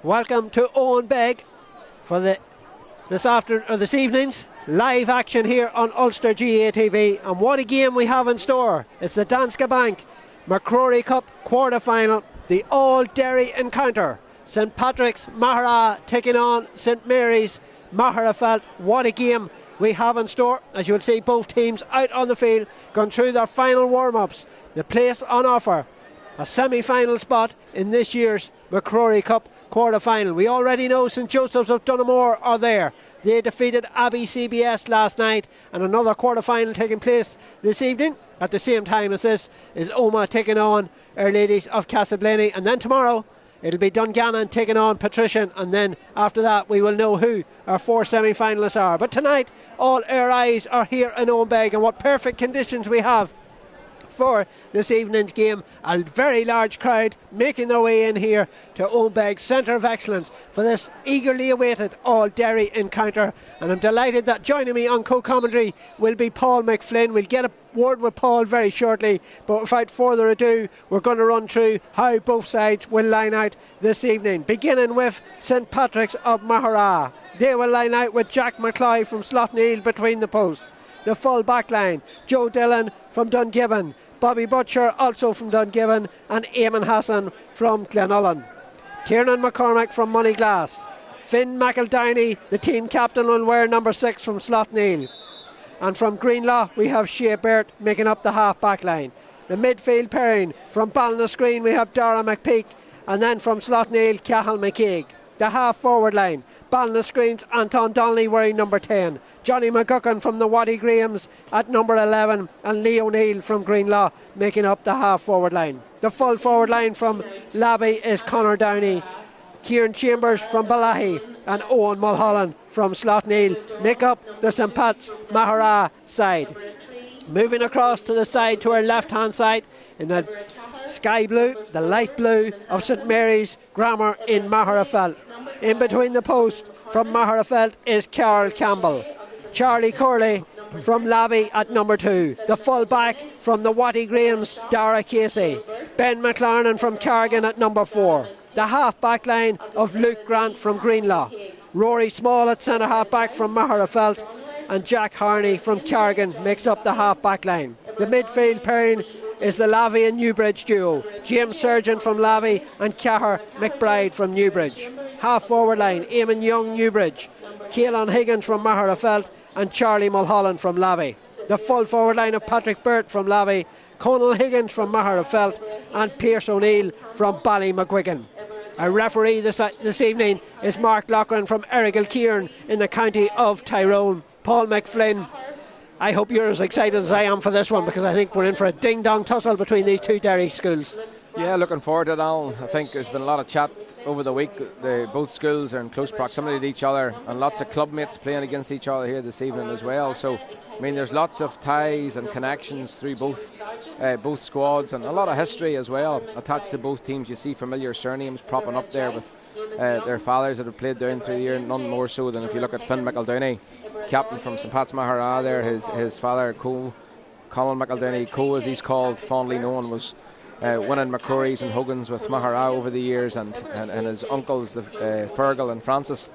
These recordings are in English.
Welcome to Owen Begg for this evening's live action here on Ulster GAA TV. And what a game we have in store. It's the Danske Bank MacRory Cup quarter-final, the all-Derry encounter. St Patrick's Maghera taking on St Mary's Magherafelt. What a game we have in store. As you will see, both teams out on the field, gone through their final warm-ups. The place on offer, a semi-final spot in this year's MacRory Cup quarter-final. We already know St Joseph's of Donaghmore are there. They defeated Abbey CBS last night, and another quarter-final taking place this evening at the same time as this is Omagh taking on Our Ladies of Castleblaney, and then tomorrow it'll be Dungannon taking on Patrician, and then after that we will know who our four semi-finalists are. But tonight all our eyes are here in Owen Begg, and what perfect conditions we have for this evening's game. A very large crowd making their way in here to Owen Begg's Centre of Excellence for this eagerly awaited all-Derry encounter. And I'm delighted that joining me on co-commentary will be Paul McFlynn. We'll get a word with Paul very shortly, but without further ado, we're going to run through how both sides will line out this evening, beginning with St Patrick's of Maghera. They will line out with Jack McCloy from Slotneil between the posts. The full back line, Joe Dillon from Dungiven, Bobby Butcher also from Dungiven, and Eamon Hassan from Glenullen. Tiernan McCormack from Moneyglass. Finn McEldowney, the team captain, will wear number 6 from Slotneil. And from Greenlaw we have Shea Burt making up the half back line. The midfield pairing, from Ballinascreen we have Dara McPeak, and then from Slotneil, Cathal McCaig. The half forward line, Ballinascreen's Anton Donnelly wearing number 10, Johnny McGuckin from the Waddy Grahams at number 11, and Lee O'Neill from Greenlaw making up the half forward line. The full forward line from Lavey is Conor Downey, Kieran Chambers from Balahi, and Owen Mulholland from Slotneil make up the St Pat's Maghera side. Moving across to the side, to our left hand side, in the sky blue, the light blue of St Mary's Grammar in Magherafelt. In between the posts from Magherafelt is Carol Campbell. Charlie Corley from Lavey at number 2. The full back from the Waddy Grahams, Dara Casey. Ben McLarnon from Carrigan at number 4. The half back line of Luke Grant from Greenlaw. Rory Small at centre half back from Magherafelt, and Jack Harney from Carrigan makes up the half back line. The midfield pairing is the Lavey and Newbridge duo, James Surgeon from Lavey and Cahir McBride from Newbridge. Half forward line, Eamon Young, Newbridge, Caelan Higgins from Magherafelt, and Charlie Mulholland from Lavey. The full forward line of Patrick Burt from Lavey, Conal Higgins from Magherafelt, and Pierce O'Neill from Ballymacguigan. Our referee this evening is Mark Loughran from Errigal-Kieran in the county of Tyrone. Paul McFlynn, I hope you're as excited as I am for this one, because I think we're in for a ding-dong tussle between these two Derry schools. Yeah, looking forward to it, Alan. I think there's been a lot of chat over the week. Both schools are in close proximity to each other, and lots of club mates playing against each other here this evening as well. So, I mean, there's lots of ties and connections through both squads, and a lot of history as well attached to both teams. You see familiar surnames propping up there with their fathers that have played down through the year, none more so than if you look at Finn McEldowney, captain from St Pat's Maghera there. His father, Colin McEldowney, Co as he's called, fondly known, was winning MacRory's and Hogans with Maghera over the years, and his uncles, Fergal and Francis,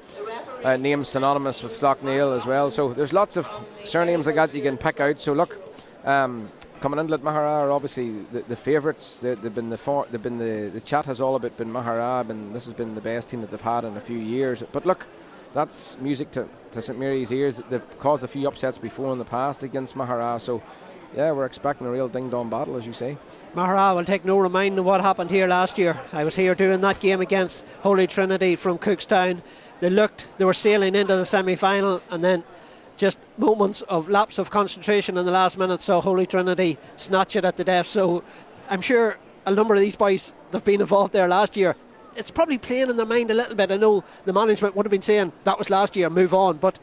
names synonymous with Slotneil as well. So there's lots of surnames like that you can pick out. So look, coming into Maghera are obviously the favourites. The chat has all about been Maghera, and this has been the best team that they've had in a few years. But look, that's music to St Mary's ears. They've caused a few upsets before in the past against Maghera. So yeah, we're expecting a real ding-dong battle, as you say. Maghera will take no reminder of what happened here last year. I was here doing that game against Holy Trinity from Cookstown. They were sailing into the semi-final, and then just moments of lapse of concentration in the last minute saw Holy Trinity snatch it at the death. So I'm sure a number of these boys that have been involved there last year, it's probably playing in their mind a little bit. I know the management would have been saying that was last year, move on, but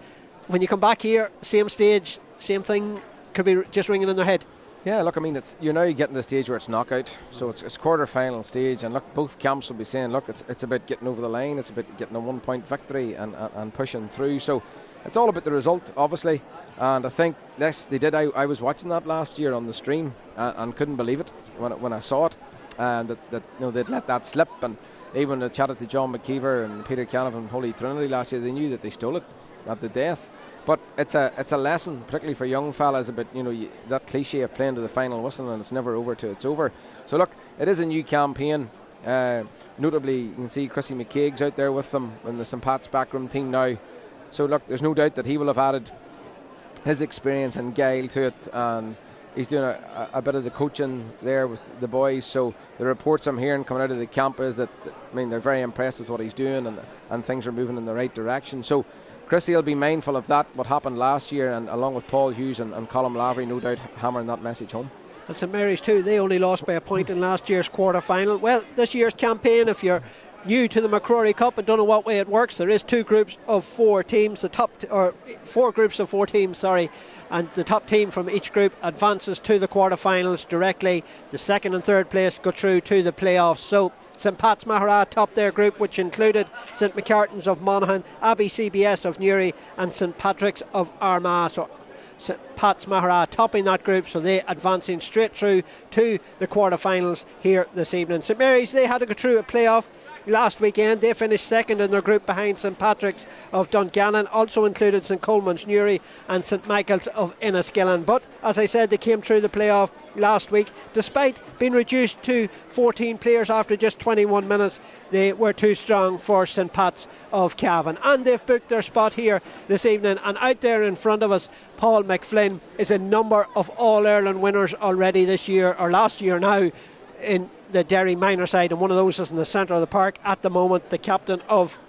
when you come back here, same stage, same thing could be just ringing in their head. Yeah, look, I mean, you're now getting to the stage where it's knockout, so it's quarter-final stage, and look, both camps will be saying, look, it's about getting over the line, it's about getting a one-point victory and pushing through. So it's all about the result, obviously, and I think they did. I was watching that last year on the stream and couldn't believe it when I saw it. and that they'd let that slip. And even I chatted to John McKeever and Peter Caniff and Holy Trinity last year, they knew that they stole it at the death. But it's a lesson, particularly for young fellas, about that cliche of playing to the final whistle and it's never over till it's over. So look, it is a new campaign. Notably, you can see Chrissy McCaig's out there with them in the St. Pat's backroom team now. So look, there's no doubt that he will have added his experience and guile to it, and he's doing a bit of the coaching there with the boys. So the reports I'm hearing coming out of the camp is that, they're very impressed with what he's doing, and things are moving in the right direction. So Chrissy will be mindful of that, what happened last year, and along with Paul Hughes and Colm Lavery, no doubt hammering that message home. And St Mary's too, they only lost by a point in last year's quarter-final. Well, this year's campaign, if you're new to the MacRory Cup and don't know what way it works, there is 2 groups of 4 teams, or 4 groups of 4 teams, sorry, and the top team from each group advances to the quarter-finals directly. The second and third place go through to the playoffs. So St Pat's Maghera topped their group, which included St McCartan's of Monaghan, Abbey CBS of Newry and St Patrick's of Armagh. So St Pat's Maghera topping that group, so they advancing straight through to the quarter-finals here this evening. St Mary's, they had to go through a playoff last weekend. They finished second in their group behind St Patrick's of Dungannon, also included St Coleman's Newry and St Michael's of Enniskillen. But as I said, they came through the playoff last week despite being reduced to 14 players after just 21 minutes. They were too strong for St Pat's of Cavan, and they've booked their spot here this evening. And out there in front of us, Paul McFlynn is a number of All-Ireland winners already this year, or last year now, in the Derry minor side, and one of those is in the centre of the park at the moment, the captain of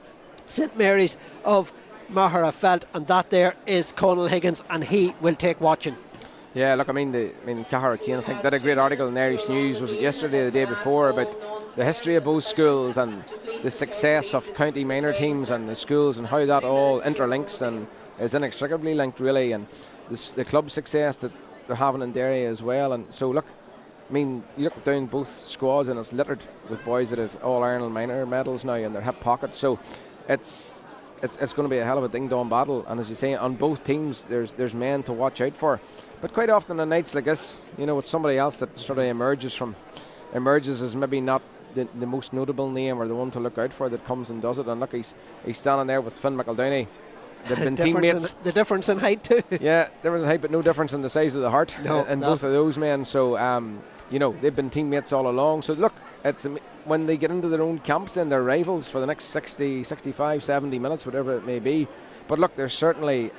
St Mary's of Magherafelt, and that there is Conal Higgins, and he will take watching. Yeah, look, Cahara Keane, I think, did a great article in Irish News, was it yesterday or the day before, about the history of both schools and the success of county minor teams and the schools and how that all interlinks and is inextricably linked, really, and the club success that they're having in Derry as well. And so look, you look down both squads and it's littered with boys that have All-Ireland minor medals now in their hip pockets. So it's going to be a hell of a ding-dong battle. And as you say, on both teams, there's men to watch out for. But quite often on nights like this, with somebody else that sort of emerges as maybe not the most notable name or the one to look out for, that comes and does it. And look, he's standing there with Finn McEldowney. They've been teammates. The difference in height too. Yeah, there was a height, but no difference in the size of the heart in both of those men. So they've been teammates all along. So look, it's when they get into their own camps, then they're rivals for the next 60, 65, 70 minutes, whatever it may be. But look, there's certainly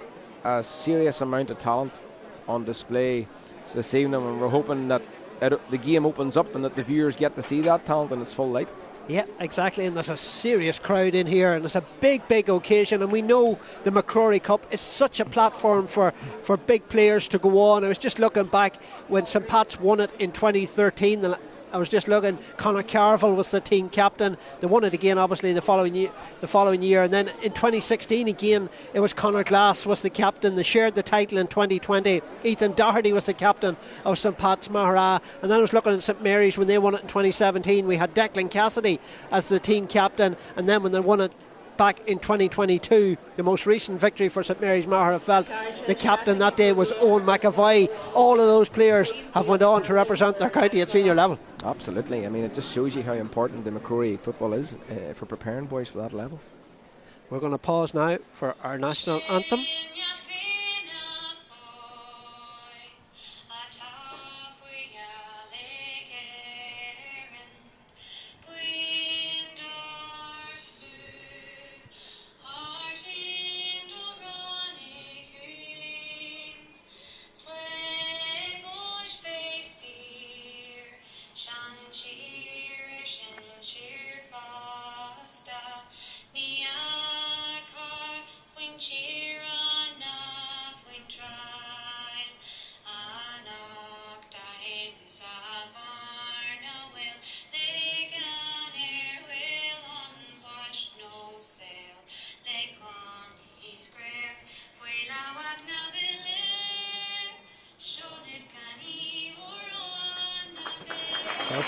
a serious amount of talent on display this evening, and we're hoping that the game opens up and that the viewers get to see that talent in its full light. Yeah, exactly, and there's a serious crowd in here, and it's a big occasion, and we know the MacRory Cup is such a platform for big players to go on. I was just looking back when St Pat's won it in 2013, I was just looking, Conor Carville was the team captain. They won it again, obviously, the following year. And then in 2016 again, it was Conor Glass was the captain. They shared the title in 2020. Ethan Doherty was the captain of St Pat's Maghera. And then I was looking at St Mary's when they won it in 2017. We had Declan Cassidy as the team captain. And then when they won it back in 2022, the most recent victory for St Mary's Magherafelt, the captain that day was Owen McAvoy. All of those players have went on to represent their county at senior level. Absolutely. It just shows you how important the MacRory football is for preparing boys for that level. We're going to pause now for our national anthem.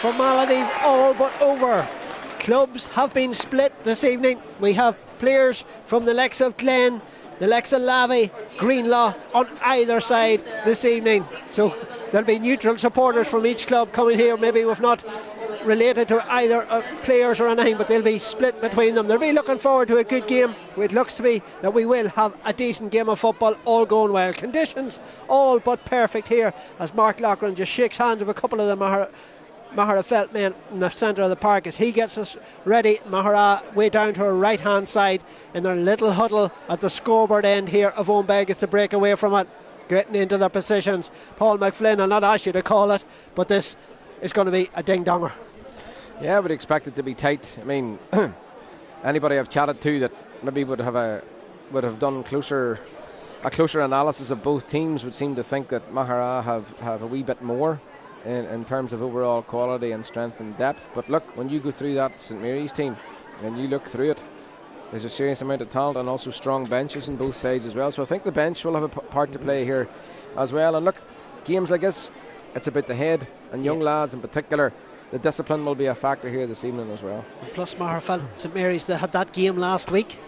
Formalities all but over. Clubs have been split this evening. We have players from the likes of Glen, the likes of Lavey, Greenlaw on either side this evening. So there'll be neutral supporters from each club coming here, maybe with not related to either players or anything, but they'll be split between them. They'll be looking forward to a good game. It looks to be that we will have a decent game of football, all going well. Conditions all but perfect here as Mark Loughran just shakes hands with a couple of the Magherafelt men in the centre of the park as he gets us ready. Maghera way down to her right hand side in their little huddle at the scoreboard end here of Owenbeg gets to break away from it, getting into their positions. Paul McFlynn, I'll not ask you to call it, but this is going to be a ding-donger. Yeah, I would expect it to be tight. I mean, anybody I've chatted to that maybe would have done a closer analysis of both teams would seem to think that Maghera have a wee bit more in terms of overall quality and strength and depth. But look, when you go through that St Mary's team and you look through it, there's a serious amount of talent and also strong benches on both sides as well. So I think the bench will have a part to play here as well. And look, games like this, it's about the head, and young lads in particular, the discipline will be a factor here this evening as well. And plus Magherafelt, St Mary's, they had that game last week.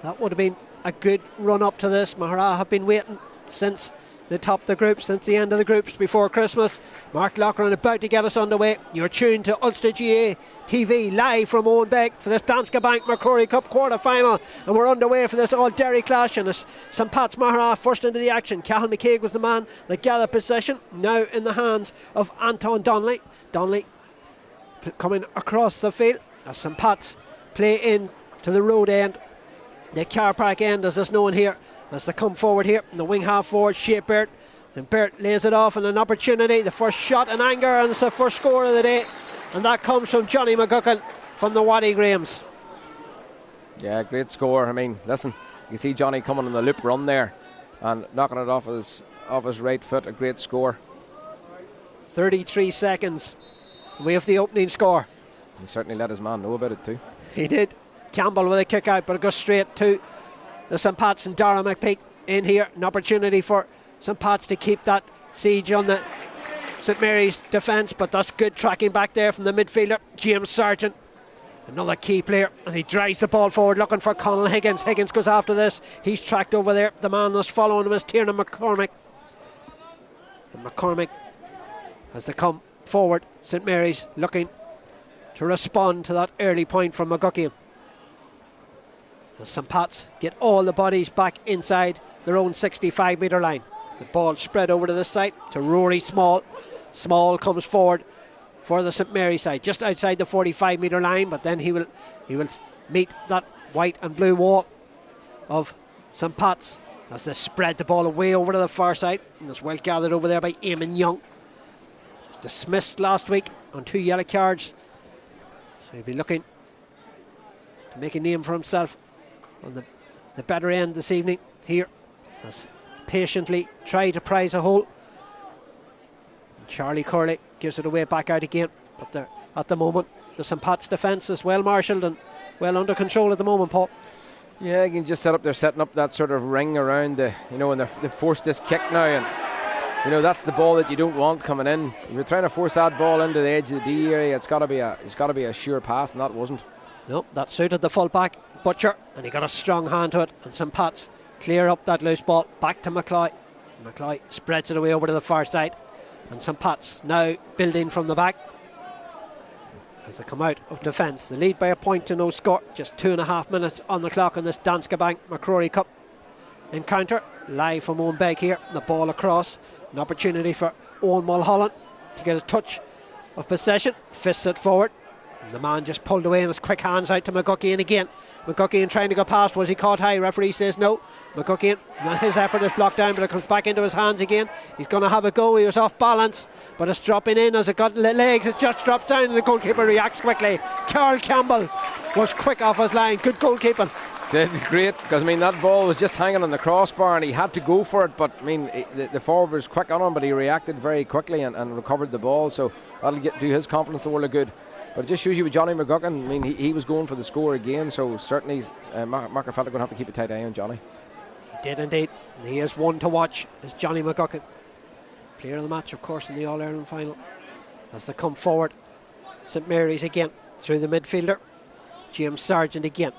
That would have been a good run up to this. Maghera have been waiting since they topped the group, since the end of the groups before Christmas. Mark Loughran about to get us underway. You're tuned to Ulster GA TV live from Owenbeg for this Danske Bank MacRory Cup quarter final, and we're underway for this all Derry clash. And it's St Pat's Maghera first into the action. Cathal McCaig was the man that gathered possession, now in the hands of Anton Donnelly. Donnelly coming across the field as St Pat's play in to the road end, the car park end as it's known here, as they come forward here in the wing half forward. Shea Burt, and Burt lays it off, and an opportunity, the first shot in anger, and it's the first score of the day, and that comes from Johnny McGuckin from the Waddy Grahams. Yeah, great score. I mean, listen, you see Johnny coming on the loop run there and knocking it off his right foot. A great score. 33 seconds we have the opening score. He certainly let his man know about it too. He did. Campbell with a kick out, but it goes straight to the St Pat's, and Dara McPeak in here. An opportunity for St Pat's to keep that siege on the St Mary's defence, but that's good tracking back there from the midfielder James Sargent, another key player, and he drives the ball forward looking for Conal Higgins. Higgins goes after this, he's tracked over there. The man that's following him is Tiernan McCormick, and McCormick, as they come forward, St Mary's looking to respond to that early point from McGuckin. St Pat's get all the bodies back inside their own 65 metre line. The ball spread over to this side to Rory Small. Small comes forward for the St Mary side, just outside the 45 metre line, but then he will meet that white and blue wall of St Pat's as they spread the ball away over to the far side, and it's well gathered over there by Eamon Young. Dismissed last week on 2 yellow cards, so he'll be looking to make a name for himself on the better end this evening here, as patiently try to prize a hole. And Charlie Curley gives it away back out again, but they're, at the moment, the St Pat's defence is well marshalled and well under control at the moment, Paul. Yeah, you can just they're setting up that sort of ring around the, and they've forced this kick now, and that's the ball that you don't want coming in. If you're trying to force that ball into the edge of the D area, it's got to be a sure pass, and that wasn't. No, that suited the full back Butcher, and he got a strong hand to it, and St Pat's clear up that loose ball back to McCloy. McCloy spreads it away over to the far side, and St Pat's now building from the back as they come out of defence. They lead by a point to no score, just 2.5 minutes on the clock in this Danske Bank MacRory Cup encounter, live from Owenbeg here. The ball across, an opportunity for Owen Mulholland to get a touch of possession, fists it forward, and the man just pulled away, and his quick hands out to McGuckin again. McGuckin trying to go past, was he caught high? Referee says no. McGuckin, his effort is blocked down, but it comes back into his hands again. He's going to have a go. He was off balance, but it's dropping in as it got legs. It just drops down, and the goalkeeper reacts quickly. Carl Campbell was quick off his line. Good goalkeeping. Did great, because that ball was just hanging on the crossbar and he had to go for it, but the forward was quick on him, but he reacted very quickly and recovered the ball, so that'll do his confidence the world of good. But it just shows you with Johnny McGuckin, he was going for the score again, so certainly Magherafelt are going to have to keep a tight eye on Johnny. He did indeed, and he is one to watch, is Johnny McGuckin. Player of the match, of course, in the All-Ireland final. As they come forward, St Mary's again, through the midfielder, James Sargent again.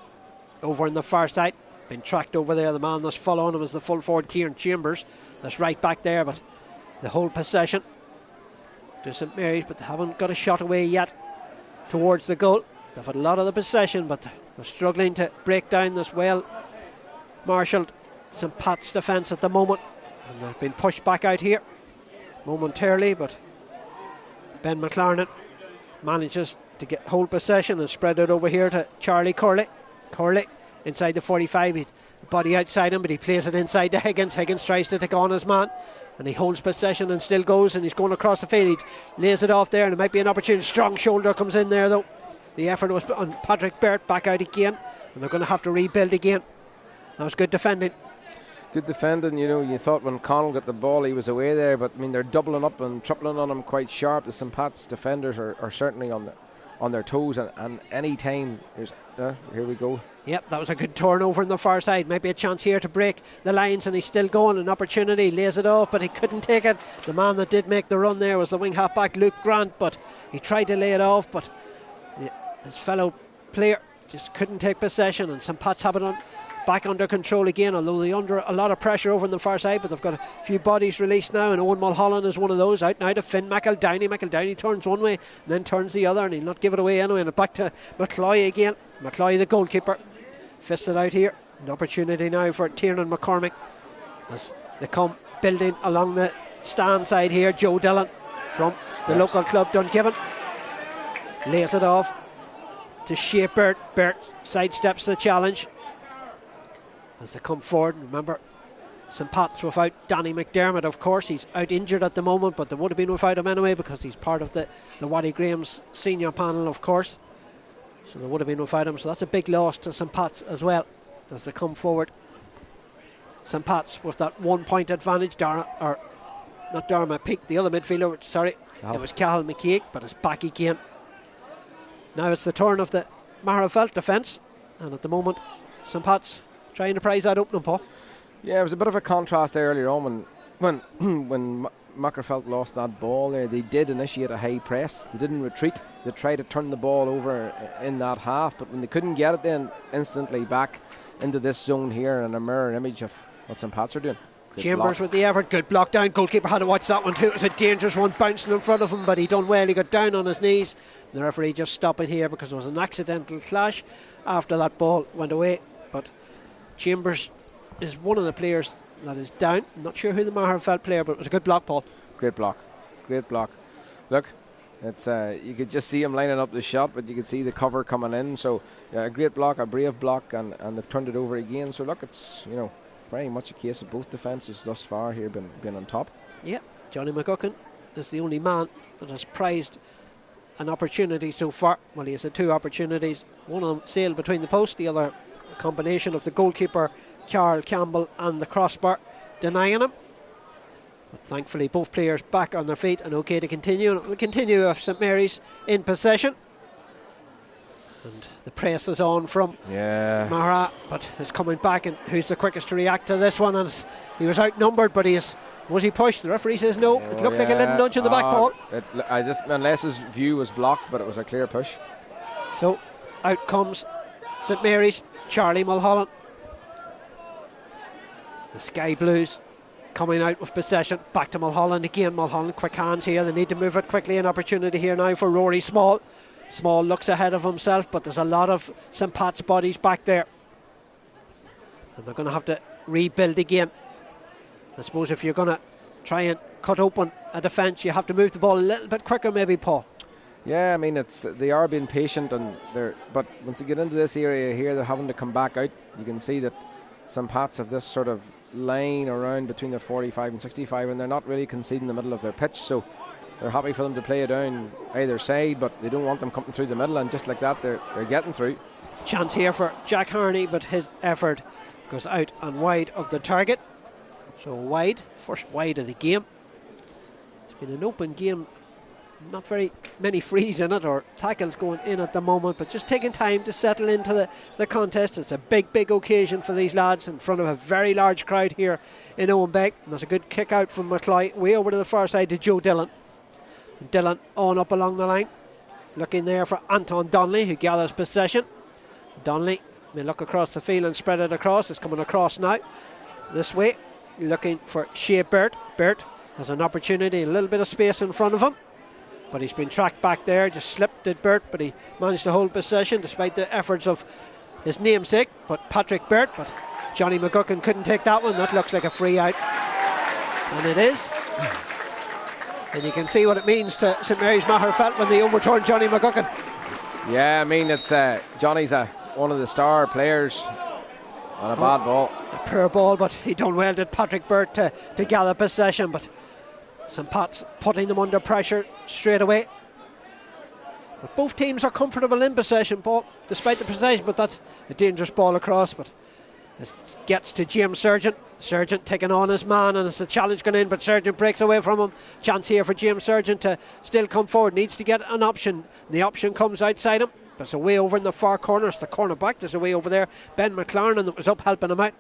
Over on the far side, been tracked over there. The man that's following him is the full forward Kieran Chambers. That's right back there, but the whole possession to St Mary's, but they haven't got a shot away yet. towards the goal. They've had a lot of the possession, but they're struggling to break down this well marshalled St. Pat's defence at the moment, and they've been pushed back out here momentarily, but Ben McLaren manages to hold possession and spread it over here to Charlie Curley. Curley inside the 45, the body outside him, but he plays it inside to Higgins. Higgins tries to take on his man, and he holds possession and still goes, and he's going across the field. He lays it off there, and it might be an opportunity. Strong shoulder comes in there though. The effort was on Patrick Burt, back out again, and they're going to have to rebuild again. That was good defending. Good defending, you thought when Connell got the ball he was away there, but I mean they're doubling up and tripling on him quite sharp. The St. Pat's defenders are certainly on their toes, and any time there's here we go. Yep, that was a good turnover on the far side. Maybe a chance here to break the lines, and he's still going. An opportunity, lays it off, but he couldn't take it. The man that did make the run there was the wing half back Luke Grant, but he tried to lay it off, but his fellow player just couldn't take possession, and St. Pat's have it back under control again, although they're under a lot of pressure over on the far side, but they've got a few bodies released now, and Owen Mulholland is one of those. Out now to Finn McEldowney. McEldowney turns one way and then turns the other, and he'll not give it away anyway, and back to McCloy again. McCloy, the goalkeeper, fists it out here. An opportunity now for Tiernan McCormick as they come building along the stand side here. Joe Dillon from the local club Dungiven lays it off to Shea Burt. Burt sidesteps the challenge as they come forward. Remember, St. Pat's without Danny McDermott, of course. He's out injured at the moment, but they would have been without him anyway because he's part of the Waddy Graham's senior panel, of course. So they would have been without him. So that's a big loss to St. Pat's as well as they come forward. St. Pat's with that 1 point advantage. Not Darragh Peake, the other midfielder, sorry. It was Cahill McKeag, but it's back again. Now it's the turn of the Magherafelt defence, and at the moment St. Pat's trying to prize that opening, Paul. Yeah, it was a bit of a contrast earlier on when Magherafelt lost that ball there. They did initiate a high press. They didn't retreat. They tried to turn the ball over in that half, but when they couldn't get it, then instantly back into this zone here, and a mirror image of what St. Pat's are doing. Good Chambers block. with the effort, good block down. Goalkeeper had to watch that one too. It was a dangerous one bouncing in front of him, but he done well. He got down on his knees. The referee just stopping here because it was an accidental clash after that ball went away. But Chambers is one of the players that is down. I'm not sure who the Magherafelt player, but it was a good block, Paul. Great block. Look, it's you could just see him lining up the shot, but you could see the cover coming in. So a great block, a brave block, and they've turned it over again. So look, it's very much a case of both defences thus far here been on top. Yeah, Johnny McGuckin is the only man that has prized an opportunity so far. Well, he has had two opportunities. One of them sailed between the posts, the other a combination of the goalkeeper Carl Campbell and the crossbar denying him. But thankfully both players back on their feet and okay to continue. And it will continue with St Mary's in possession. And the press is on from Maghera, but it's coming back, and who's the quickest to react to this one? And he was outnumbered, but was he pushed? The referee says no. It looked like a little nudge in the back, Paul. Unless his view was blocked, but it was a clear push. So out comes St Mary's, Charlie Mulholland. The Sky Blues coming out with possession. Back to Mulholland again. Mulholland, quick hands here. They need to move it quickly. An opportunity here now for Rory Small. Small looks ahead of himself, but there's a lot of St Pat's bodies back there, and they're going to have to rebuild again. I suppose if you're going to try and cut open a defence, you have to move the ball a little bit quicker, maybe, Paul. Yeah, I mean they are being patient, but once you get into this area here, they're having to come back out. You can see that St Pat's have this sort of line around between the 45 and 65, and they're not really conceding the middle of their pitch, so they're happy for them to play it down either side, but they don't want them coming through the middle, and just like that they're getting through. Chance here for Jack Harney, but his effort goes out and wide of the target. So wide, first wide of the game. It's been an open game, not very many frees in it or tackles going in at the moment, but just taking time to settle into the contest. It's a big occasion for these lads in front of a very large crowd here in Owenbeck. And there's a good kick out from McCloy way over to the far side to Joe Dillon. Dillon on up along the line, looking there for Anton Donnelly, who gathers possession. Donnelly may look across the field and spread it across. It's coming across now this way, looking for Shea Burt. Burt has an opportunity, a little bit of space in front of him. but he's been tracked back there. Just slipped at Burt, but he managed to hold possession despite the efforts of his namesake, but Patrick Burt. But Johnny McGuckin couldn't take that one. That looks like a free out, and it is. And you can see what it means to St Mary's Magherafelt when they overturn Johnny McGuckin. Yeah, I mean, it's Johnny's one of the star players on a bad ball. A poor ball, but he done well, did Patrick Burt, to gather possession. But St Pat's putting them under pressure straight away. But both teams are comfortable in possession, Paul, despite the possession. But that's a dangerous ball across. But it gets to James Sargent. Sargent taking on his man, and it's a challenge going in, but Sargent breaks away from him. Chance here for James Sargent to still come forward. Needs to get an option. The option comes outside him, but it's away over in the far corner. It's the corner back. There's away over there. Ben McLaren that was up helping him out.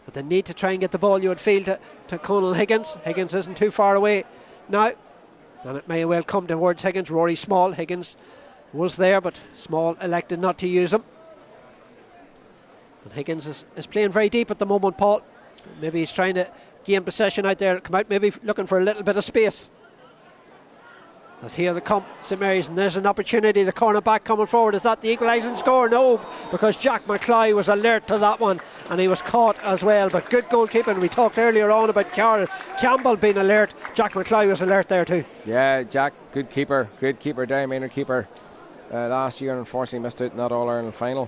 But they need to try and get the ball, you would feel, to Conal Higgins. Higgins isn't too far away now, and it may well come towards Higgins. Rory Small. Higgins was there, but Small elected not to use him. And Higgins is playing very deep at the moment, Paul. Maybe he's trying to gain possession out there, come out, maybe looking for a little bit of space. As here they come, St Mary's, and there's an opportunity. The corner back coming forward. Is that the equalising score? No, because Jack McCloy was alert to that one, and he was caught as well. But good goalkeeping. We talked earlier on about Carl Campbell being alert. Jack McCloy was alert there too. Yeah, Jack, good keeper, great keeper, Derry Maynard keeper. Last year, unfortunately, missed out in that All-Ireland final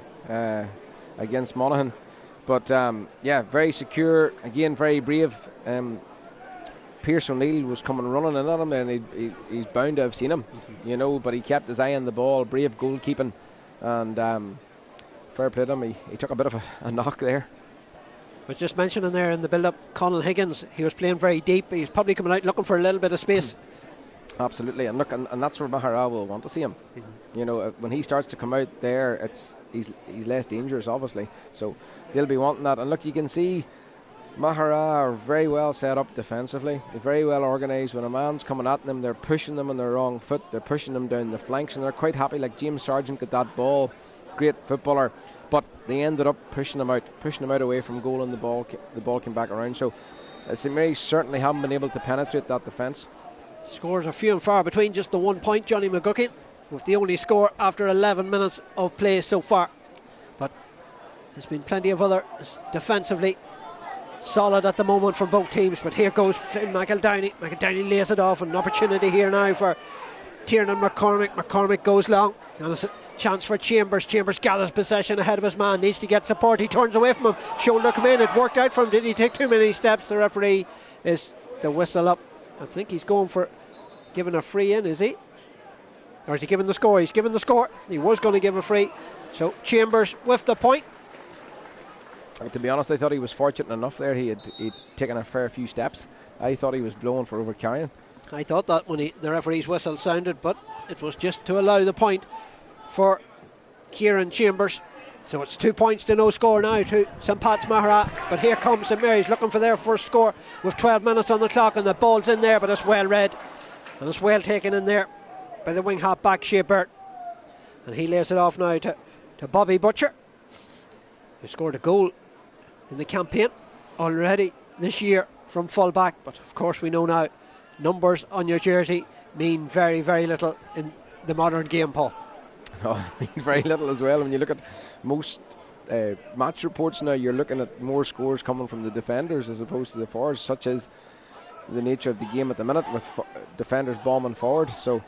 against Monaghan. But yeah, very secure, again, very brave. Pierce O'Neill was coming running in at him, and he's bound to have seen him, you know, but he kept his eye on the ball, brave goalkeeping, and fair play to him. He took a bit of a knock there. I was just mentioning there in the build-up, Conal Higgins, he was playing very deep. He's probably coming out looking for a little bit of space. Absolutely, and look, and that's where Maghera will want to see him. You know, when he starts to come out there, he's less dangerous, obviously. So they'll be wanting that. And look, you can see Maghera are very well set up defensively. They're very well organised. When a man's coming at them, they're pushing them on their wrong foot. They're pushing them down the flanks, and they're quite happy. Like James Sargent got that ball, great footballer, but they ended up pushing him out away from goal, and the ball came back around. So St Mary's certainly haven't been able to penetrate that defence. Scores are few and far between, just the 1 point. Johnny McGuckin with the only score after 11 minutes of play so far. But there's been plenty of other defensively solid at the moment from both teams. But here goes McEldowney. McEldowney lays it off, and an opportunity here now for Tiernan McCormick. McCormick goes long, and it's a chance for Chambers. Chambers gathers possession ahead of his man, needs to get support. He turns away from him. Shoulder come in. It worked out for him. Did he take too many steps? The referee is the whistle up. I think he's going for giving a free in, is he? Or is he giving the score? He's giving the score. He was going to give a free. So Chambers with the point. To be honest, I thought he was fortunate enough there. He'd taken a fair few steps. I thought he was blowing for overcarrying. I thought that when the referee's whistle sounded, but it was just to allow the point for Kieran Chambers. So it's 2 points to no score now to St Pat's Maghera. But here comes St Mary's looking for their first score with 12 minutes on the clock, and the ball's in there, but it's well read, and it's well taken in there by the wing half back Shea Burt. And he lays it off now to Bobby Butcher, who scored a goal in the campaign already this year from full back. But of course we know now numbers on your jersey mean very, very little in the modern game, Paul. Oh, I mean, very little as well. When you look at most match reports now, you're looking at more scores coming from the defenders as opposed to the forwards, such as the nature of the game at the minute, with defenders bombing forward. So,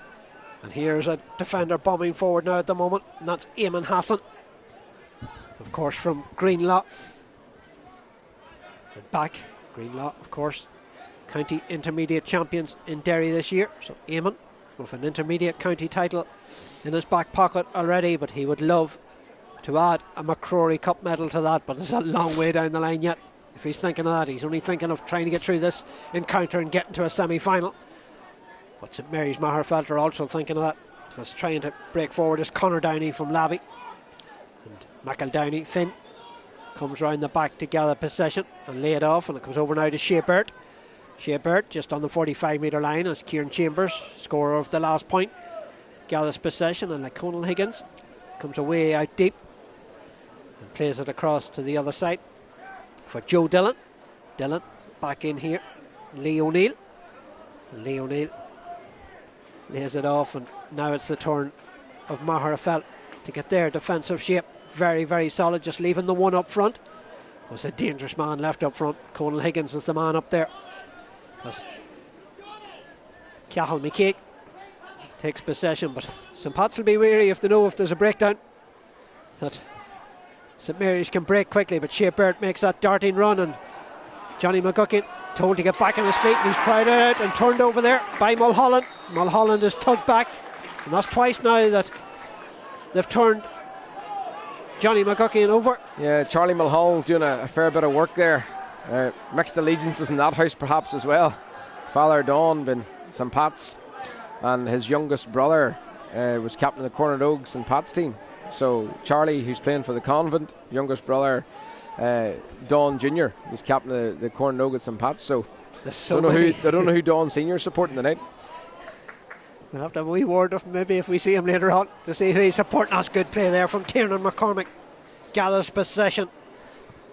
and here's a defender bombing forward now at the moment, and that's Eamon Hassan, of course, from Greenlaw. And back, Greenlaw, of course, county intermediate champions in Derry this year. So Eamon with an intermediate county title in his back pocket already, but he would love to add a MacRory Cup medal to that, but it's a long way down the line yet. If he's thinking of that, he's only thinking of trying to get through this encounter and getting to a semi-final. But St Mary's Magherafelt are also thinking of that, because trying to break forward is Conor Downey from Labby, and McEldowney, Finn, comes round the back to gather possession and lay it off, and it comes over now to Shea Burt. Shea Burt just on the 45 metre line as Kieran Chambers, scorer of the last point, gathers possession, and like Conal Higgins comes away out deep and plays it across to the other side for Joe Dillon. Dillon back in here, Lee O'Neill. lays it off, and now it's the turn of Magherafelt to get their defensive shape. Very, very solid, just leaving the one up front. It was a dangerous man left up front. Conal Higgins is the man up there. That's Cathal McCaig takes possession, but St. Pat's will be wary if they know if there's a breakdown that St. Mary's can break quickly, but Shea Burt makes that darting run, and Johnny McGuckin told to get back on his feet, and he's cried out and turned over there by Mulholland. Mulholland is tugged back, and that's twice now that they've turned Johnny McGuckin over. Yeah, Charlie Mulholland's doing a fair bit of work there. Mixed allegiances in that house perhaps as well. Father Don been St. Pat's, and his youngest brother was captain of the Corner Rogue St. Pat's team. So Charlie, who's playing for the Convent, youngest brother Don Jr. was captain of the Corner Rogue at St. Pat's. So I don't know who Don Senior is supporting tonight. We'll have to have a wee word of him maybe if we see him later on to see who he's supporting. That's good play there from Tiernan McCormick. Gathers possession.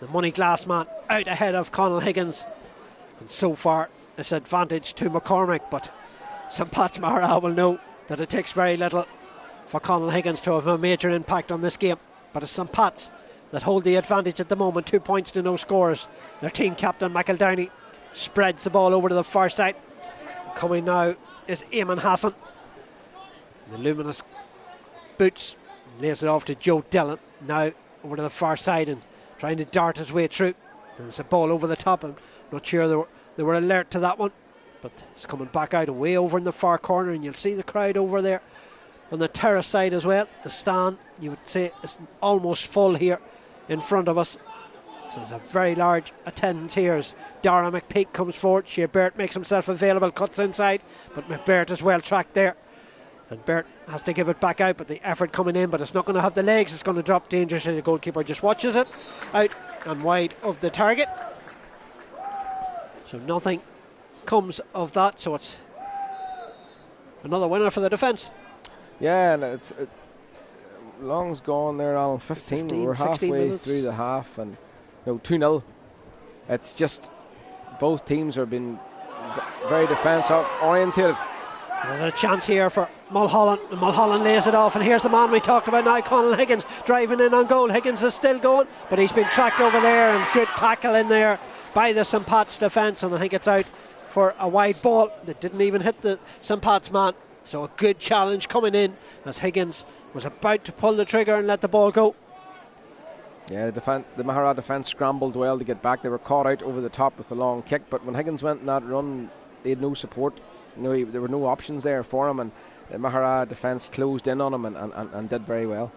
The money glass man out ahead of Conal Higgins, and so far it's advantage to McCormick, but St. Pat's Maghera will know that it takes very little for Conal Higgins to have a major impact on this game. But it's St. Pat's that hold the advantage at the moment. 2 points to no scores. Their team captain Michael Downey spreads the ball over to the far side. Coming now is Eamon Hassan. The luminous boots lays it off to Joe Dillon. Now over to the far side and trying to dart his way through. There's a ball over the top. I'm not sure they were alert to that one, but it's coming back out away over in the far corner, and you'll see the crowd over there on the terrace side as well. The stand, you would say, is almost full here in front of us. So there's a very large attendance here as Dara McPeak comes forward. Shea Burt makes himself available, cuts inside, but McBurt is well tracked there. And Burt has to give it back out, but the effort coming in, but it's not going to have the legs, it's going to drop dangerously. The goalkeeper just watches it out and wide of the target. So nothing comes of that, so it's another winner for the defence. Yeah, and it's long's gone there, Alan. 15 we're halfway through the half, and 2-0. It's just both teams are being very defence orientated. There's a chance here for Mulholland, and Mulholland lays it off, and here's the man we talked about now, Conal Higgins, driving in on goal. Higgins is still going, but he's been tracked over there, and good tackle in there by the St. Pat's defence, and I think it's out for a wide ball that didn't even hit the St. Pat's man. So a good challenge coming in as Higgins was about to pull the trigger and let the ball go. Yeah, the Maghera defence scrambled well to get back. They were caught out over the top with a long kick, but when Higgins went in that run, they had no support. There were no options there for him, and the Maghera defence closed in on him and did very well.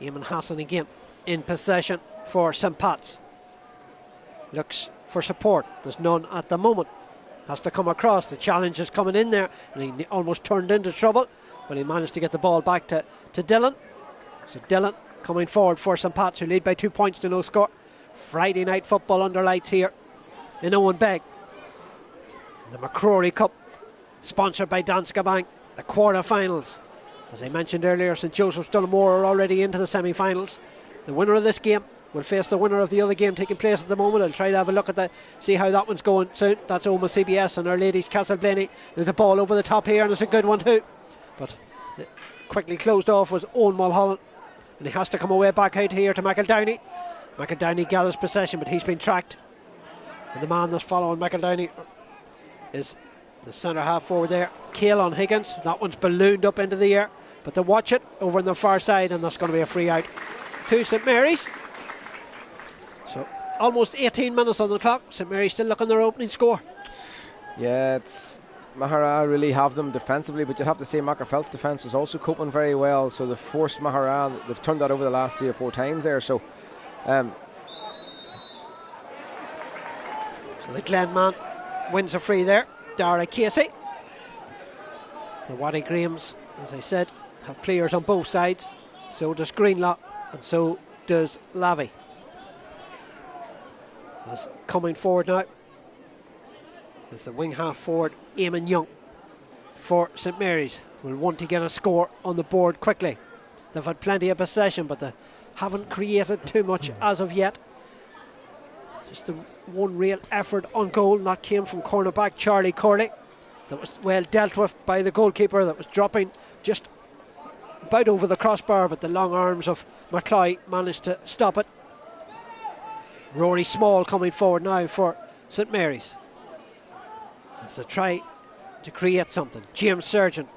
Eamon Hassan again in possession for St. Pat's. Looks for support. There's none at the moment. Has to come across. The challenge is coming in there, and he almost turned into trouble, but he managed to get the ball back to Dillon. So Dillon coming forward for St. Pat's, who lead by 2 points to no score. Friday night football under lights here in Owen Begg. The MacRory Cup, sponsored by Danske Bank. The quarter-finals. As I mentioned earlier, St. Joseph's Tullamore are already into the semi-finals. The winner of this game will face the winner of the other game taking place at the moment. I'll try to have a look at that, see how that one's going soon. That's Oma CBS and Our Ladies Castleblaney. There's a ball over the top here, and it's a good one too. But quickly closed off was Owen Mulholland, and he has to come away back out here to Michael Downey. Michael Downey gathers possession, but he's been tracked. And the man that's following Michael Downey is the centre half forward there, Caelan Higgins. That one's ballooned up into the air, but they watch it over on the far side, and that's going to be a free out to St. Mary's. So almost 18 minutes on the clock. St. Mary's still looking their opening score. Yeah, it's Maghera really have them defensively, but you have to say Magheraftelt's defence is also coping very well. So they've forced Maghera, they've turned that over the last 3 or 4 times there. So the Glen man wins a free there. Dara Casey. The Waddy Grahams, as I said, have players on both sides. So does Greenlaw, and so does Lavey. As coming forward now is the wing half forward Eamon Young for St. Mary's. Will want to get a score on the board quickly. They've had plenty of possession, but they haven't created too much as of yet. Just the one real effort on goal, and that came from cornerback Charlie Corley. that was well dealt with by the goalkeeper, that was dropping just about over the crossbar, but the long arms of McCloy managed to stop it. Rory Small coming forward now for St Mary's. It's a try to create something. James Surgeon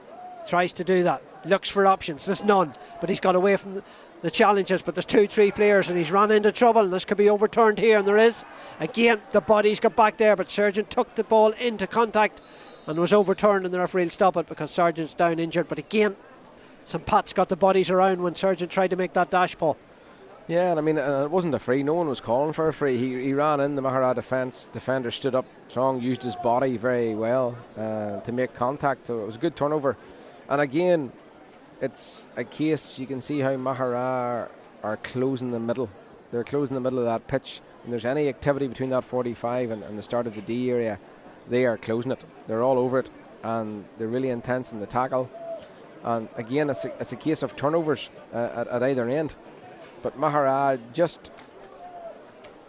tries to do that, looks for options. There's none, but he's got away from the challenges, but there's 2-3 players and he's run into trouble, and this could be overturned here, and there is. Again, the bodies got back there, but Surgeon took the ball into contact and was overturned, and the referee will stop it because Surgeon's down injured. But again, St Pat's got the bodies around when Surgeon tried to make that dash ball. Yeah, and I mean, it wasn't a free. No one was calling for a free. He ran in. The Maghera defender stood up strong, used his body very well to make contact. So it was a good turnover. And again, it's a case, you can see how Maghera are closing the middle. They're closing the middle of that pitch. And there's any activity between that 45 and the start of the D area, they are closing it. They're all over it, and they're really intense in the tackle. And again, it's a case of turnovers at either end. But Maghera just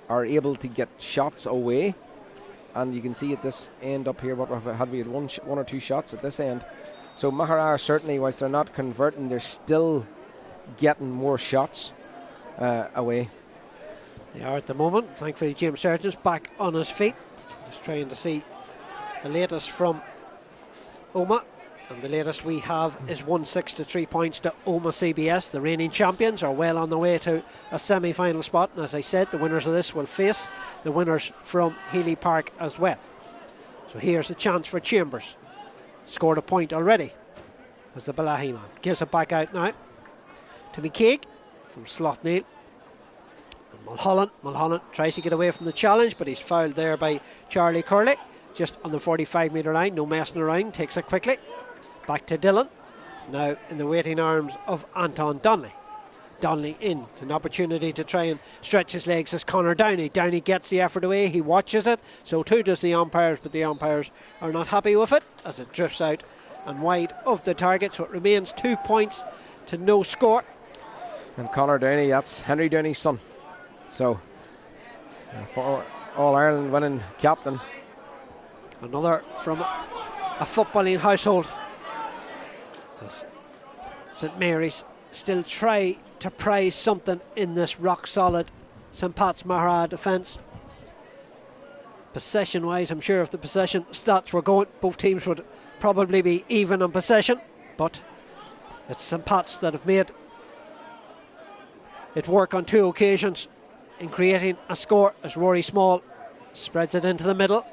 are able to get shots away, and you can see at this end up here, what had we had one or two shots at this end. So Maghera certainly, whilst they're not converting, they're still getting more shots away. They are at the moment. Thankfully, James Surgeon's back on his feet. Just trying to see the latest from Omagh. And the latest we have is 1-6 to 3 points to Omagh CBS. The reigning champions are well on their way to a semi-final spot. And as I said, the winners of this will face the winners from Healy Park as well. So here's a chance for Chambers. Scored a point already as the Balahi man gives it back out now to McKeag from Slough-Neil. And Mulholland tries to get away from the challenge, but he's fouled there by Charlie Curley just on the 45-metre line. No messing around, takes it quickly. Back to Dillon, now in the waiting arms of Anton Donnelly. Donnelly in, an opportunity to try and stretch his legs as Conor Downey. Downey gets the effort away, he watches it, so too does the umpires, but the umpires are not happy with it as it drifts out and wide of the target, so it remains 2 points to no score. And Conor Downey, that's Henry Downey's son. So, for All-Ireland winning captain. Another from a footballing household. As St Mary's still try to prize something in this rock solid St Pat's Maghera defence. Possession wise, I'm sure if the possession stats were going, both teams would probably be even on possession, but it's St Pat's that have made it work on 2 occasions in creating a score as Rory Small spreads it into the middle,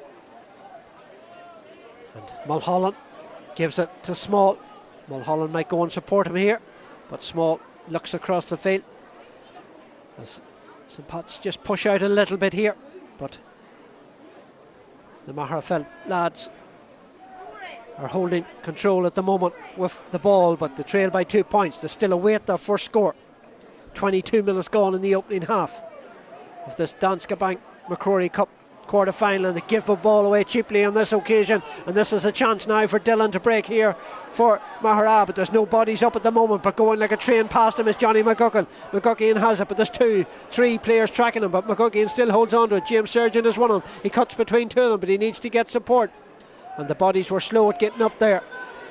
and Mulholland gives it to Small. Mulholland might go and support him here, but Small looks across the field as St Pat's just push out a little bit here, but the Magherafelt lads are holding control at the moment with the ball, but they trail by 2 points. They still await their first score. 22 minutes gone in the opening half of this Danske Bank MacRory Cup quarter-final, and they give the ball away cheaply on this occasion, and this is a chance now for Dillon to break here for Maghera, but there's no bodies up at the moment, but going like a train past him is Johnny McGuckin. McGuckin has it, but there's 2-3 players tracking him, but McGuckin still holds on to it. James Surgeon is one of them. He cuts between 2 of them, but he needs to get support, and the bodies were slow at getting up there,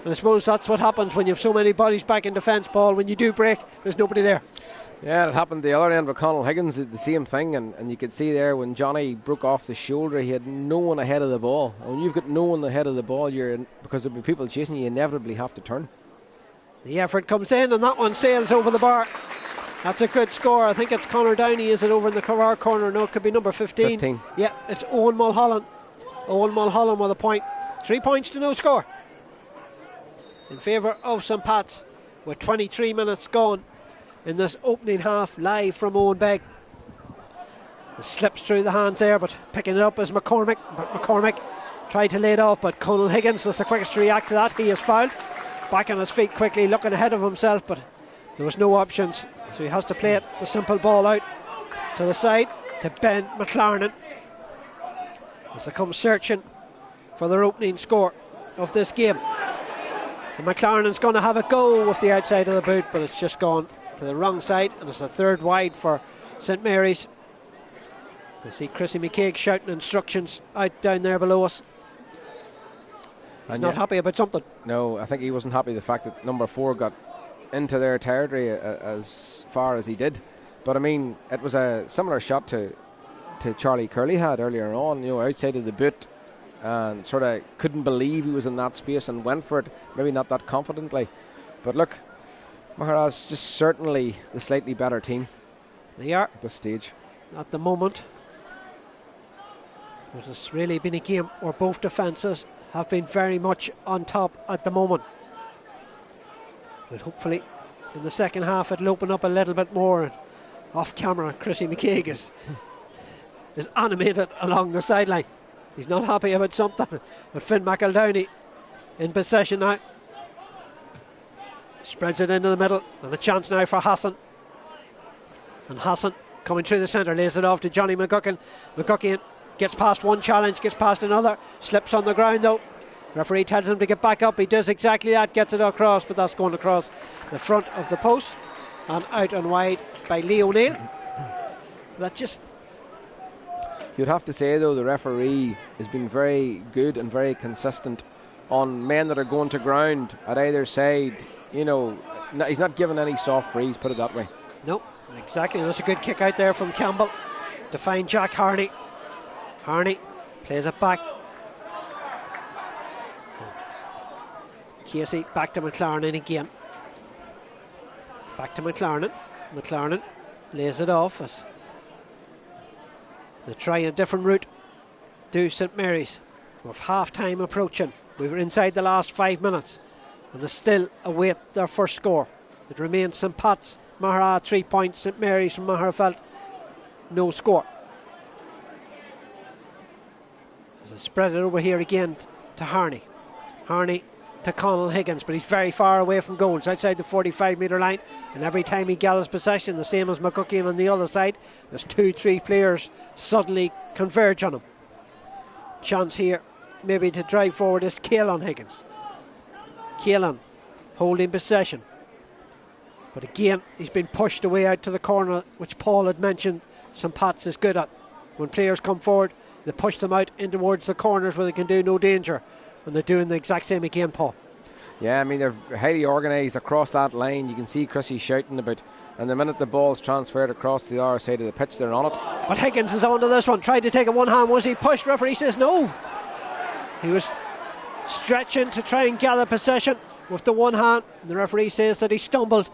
and I suppose that's what happens when you have so many bodies back in defence, Paul. When you do break, there's nobody there. Yeah, it happened the other end with Conal Higgins, the same thing, and you could see there when Johnny broke off the shoulder, he had no one ahead of the ball. And when you've got no one ahead of the ball, because there'll be people chasing you inevitably have to turn. The effort comes in, and that one sails over the bar. That's a good score. I think it's Conor Downey, is it, over in the far corner? No, it could be number 15. Yeah, it's Owen Mulholland. Owen Mulholland with a point. 3 points to no score in favour of St Pat's with 23 minutes gone in this opening half, live from Owen Begg. It slips through the hands there, but picking it up is McCormick, but McCormick tried to lay it off, but Conal Higgins was the quickest to react to that. He is fouled, back on his feet quickly, looking ahead of himself, but there was no options, so he has to play it, the simple ball out to the side to Ben McLarnon as they come searching for their opening score of this game. And McLarnon's going to have a go with the outside of the boot, but it's just gone to the wrong side, and it's a third wide for St Mary's. I see Chrissy McKeag shouting instructions out down there below us. He's not happy about something. No, I think he wasn't happy the fact that number 4 got into their territory as far as he did. But I mean, it was a similar shot to Charlie Curley had earlier on, outside of the boot, and sort of couldn't believe he was in that space and went for it, maybe not that confidently. But look, Maghera's just certainly the slightly better team. They are. At this stage. At the moment. It's really been a game where both defences have been very much on top at the moment. But hopefully in the second half it'll open up a little bit more. And off camera, Chrissy McCaig is animated along the sideline. He's not happy about something. But Finn McEldowney in possession now. Spreads it into the middle, and a chance now for Hassan. And Hassan coming through the centre, lays it off to Johnny McGuckin. McGuckin gets past one challenge, gets past another, slips on the ground though. Referee tells him to get back up. He does exactly that, gets it across, but that's going across the front of the post and out and wide by Lee O'Neill. That just... You'd have to say though, the referee has been very good and very consistent on men that are going to ground at either side. He's not giving any soft frees, put it that way. No, exactly. That's a good kick out there from Campbell to find Jack Harney. Harney plays it back. Casey back to McLaren again. Back to McLaren. McLaren lays it off as they try a different route to St Mary's. With half time approaching, we were inside the last 5 minutes and they still await their first score. It remains St Pat's, Maghera 3 points, St Mary's from Magherafelt no score. As I spread it over here again to Harney. Harney to Conal Higgins, but he's very far away from goal. It's outside the 45-metre line, and every time he gathers possession, the same as McGuckin on the other side, there's 2-3 players suddenly converge on him. Chance here maybe to drive forward is Caelan Higgins. Caelan holding possession, but again he's been pushed away out to the corner, which Paul had mentioned St Pat's is good at. When players come forward, they push them out in towards the corners where they can do no danger, and they're doing the exact same again, Paul. Yeah, I mean, they're highly organised across that line. You can see Chrissy shouting about, and the minute the ball's transferred across to the other side of the pitch, they're on it. But Higgins is onto this one, tried to take it one hand, was he pushed? Referee says no. He was stretching to try and gather possession with the one hand, and the referee says that he stumbled.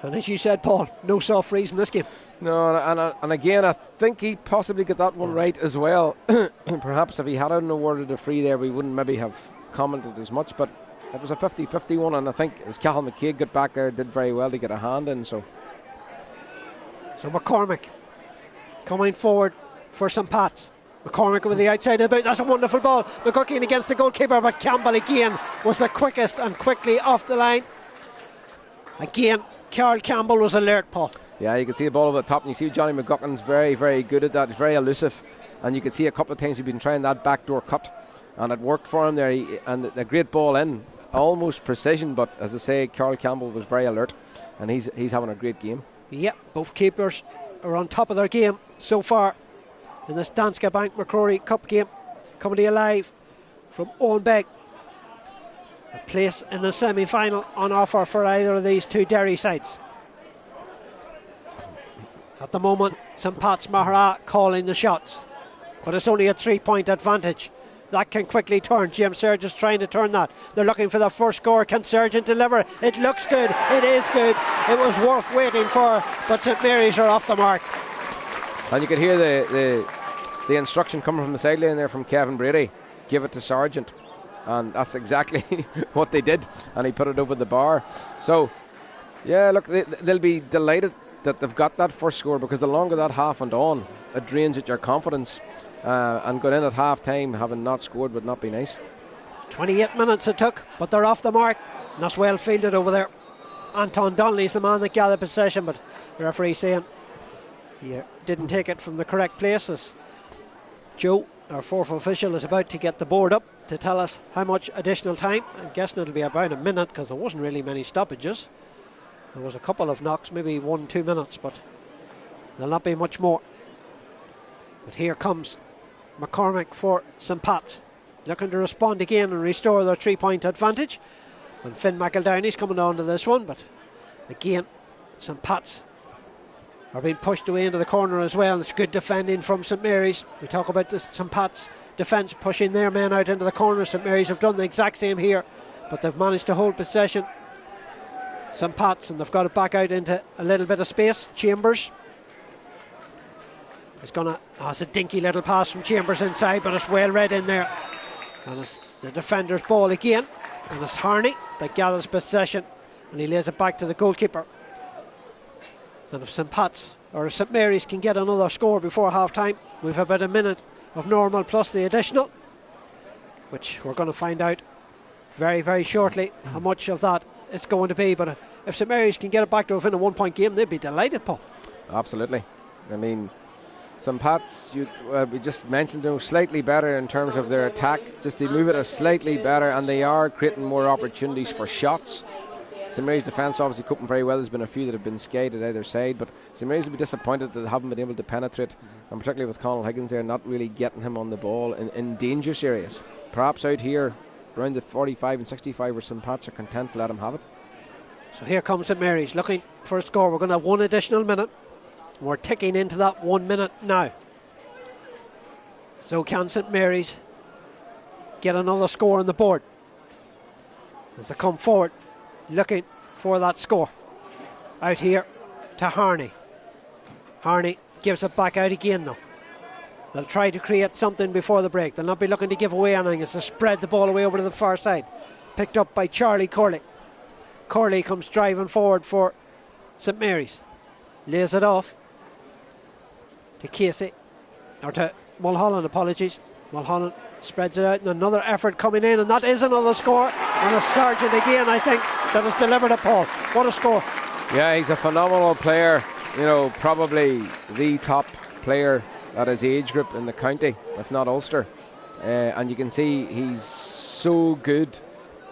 And as you said, Paul, no soft frees in this game. No, and again, I think he possibly got that one right as well. Perhaps if he hadn't awarded a free there, we wouldn't maybe have commented as much, but it was a 50-50 one, and I think it was Cathal McCaig got back there, did very well to get a hand in. So McCormick coming forward for St Pat's. McCormick with the outside of the boot. That's a wonderful ball. McGuckin against the goalkeeper, but Campbell again was the quickest and quickly off the line. Again, Carl Campbell was alert, Paul. Yeah, you can see the ball over the top, and you see Johnny McGuckin's very, very good at that. He's very elusive, and you can see a couple of times he's been trying that backdoor cut, and it worked for him there. And the great ball in, almost precision, but as I say, Carl Campbell was very alert, and he's having a great game. Yep, both keepers are on top of their game so far in this Danske Bank MacRory Cup game. Coming to you live from Owenbeg. A place in the semi-final on offer for either of these two Derry sides. At the moment, St Pat's Maghera calling the shots, but it's only a 3-point advantage. That can quickly turn. James Surgeon trying to turn that. They're looking for the first score. Can Surgeon deliver? It looks good. It is good. It was worth waiting for, but St Mary's are off the mark. And you could hear the instruction coming from the sideline there from Kevin Brady. Give it to Sargent. And that's exactly what they did. And he put it over the bar. So, yeah, look, they'll be delighted that they've got that first score, because the longer that half went on, it drains at your confidence. And going in at half time having not scored would not be nice. 28 minutes it took, but they're off the mark. And that's well fielded over there. Anton Donnelly's the man that gathered possession, but the referee saying he didn't take it from the correct places. Joe, our fourth official, is about to get the board up to tell us how much additional time. I'm guessing it'll be about a minute, because there wasn't really many stoppages. There was a couple of knocks, maybe 1-2 minutes, but there'll not be much more. But here comes McCormick for St Pat's. looking to respond again and restore their 3-point advantage. And Finn McEldowney's coming on to this one, but again, St. Pat's are being pushed away into the corner as well. It's good defending from St. Mary's. We talk about the St. Pat's defence pushing their men out into the corner. St. Mary's have done the exact same here, but they've managed to hold possession. St. Pat's, and they've got it back out into a little bit of space. Chambers is gonna, it's a dinky little pass from Chambers inside, but it's well read in there. And it's the defender's ball again, and it's Harney that gathers possession, and he lays it back to the goalkeeper. And if St. Pat's or St. Mary's can get another score before half time, we've about a minute of normal plus the additional, which we're going to find out very, very shortly how much of that it's going to be. But if St. Mary's can get it back to within a 1-point game, they'd be delighted, Paul. Absolutely. I mean, St. Pat's, we just mentioned them slightly better in terms of their attack. Just they move it a slightly better, and they are creating more opportunities for shots. St. Mary's defence obviously coping very well. There's been a few that have been skated either side, but St. Mary's will be disappointed that they haven't been able to penetrate, and particularly with Conal Higgins there not really getting him on the ball in dangerous areas. Perhaps out here around the 45 and 65 where St. Pat's are content to let him have it. So here comes St. Mary's looking for a score. We're going to have one additional minute. We're ticking into that 1 minute now. So can St. Mary's get another score on the board as they come forward looking for that score? Out here to Harney. Harney gives it back out again though. They'll try to create something before the break. They'll not be looking to give away anything. It's to spread the ball away over to the far side. Picked up by Charlie Corley. Corley comes driving forward for St. Mary's. Lays it off to Casey, or to Mulholland, apologies. Mulholland spreads it out, and another effort coming in, and that is another score. And a Sargent again, I think, that has delivered it, Paul. What a score. Yeah, he's a phenomenal player. You know, probably the top player at his age group in the county, if not Ulster. And you can see he's so good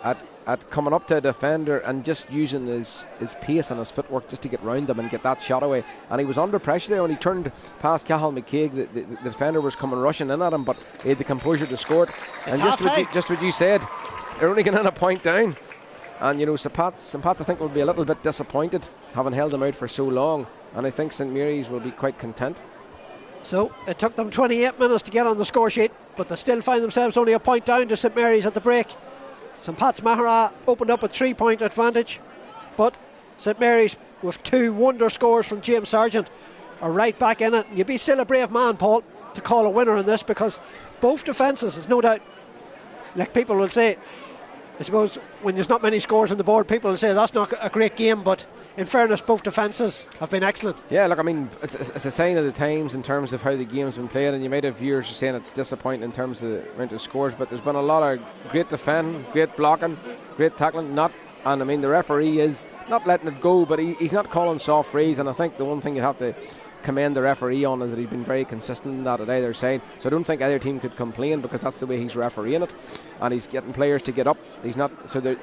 at coming up to a defender and just using his pace and his footwork just to get round them and get that shot away. And he was under pressure there when he turned past Cathal McCaig. The defender was coming rushing in at him, but he had the composure to score it. And just what you said, they're only getting a point down. And you know, St. Pat's I think will be a little bit disappointed having held them out for so long. And I think St. Mary's will be quite content. So it took them 28 minutes to get on the score sheet, but they still find themselves only a point down to St. Mary's at the break. St. Pat's Maghera opened up a 3-point advantage, but St. Mary's, with 2 wonder scores from James Sargent, are right back in it. And you'd be still a brave man, Paul, to call a winner in this, because both defences, there's no doubt, like people will say, I suppose when there's not many scores on the board, people will say that's not a great game, but in fairness, both defences have been excellent. Yeah, look, I mean, it's a sign of the times in terms of how the game's been played, and you might have viewers saying it's disappointing in terms of the amount of scores, but there's been a lot of great defending, great blocking, great tackling, and I mean, the referee is not letting it go, but he's not calling soft frees, and I think the one thing you have to commend the referee on is that he's been very consistent in that at either side. So I don't think either team could complain, because that's the way he's refereeing it, and he's getting players to get up. He's not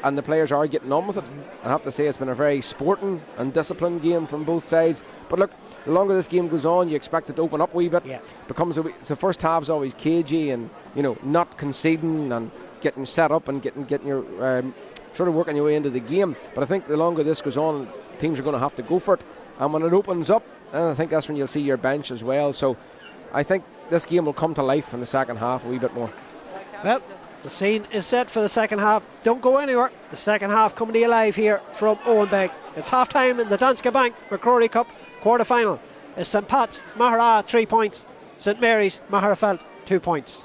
and the players are getting on with it. I have to say it's been a very sporting and disciplined game from both sides. But look, the longer this game goes on, you expect it to open up a wee bit. Yeah. The first half's always cagey, and you know, not conceding and getting set up and getting your sort of working your way into the game. But I think the longer this goes on, teams are going to have to go for it. And when it opens up, and I think that's when you'll see your bench as well. So I think this game will come to life in the second half a wee bit more. Well, the scene is set for the second half. Don't go anywhere. The second half coming to you live here from Owenbeg. It's half time in the Danske Bank MacRory Cup quarter final. It's St. Pat's Maghera 3 points, St. Mary's Magherafelt 2 points.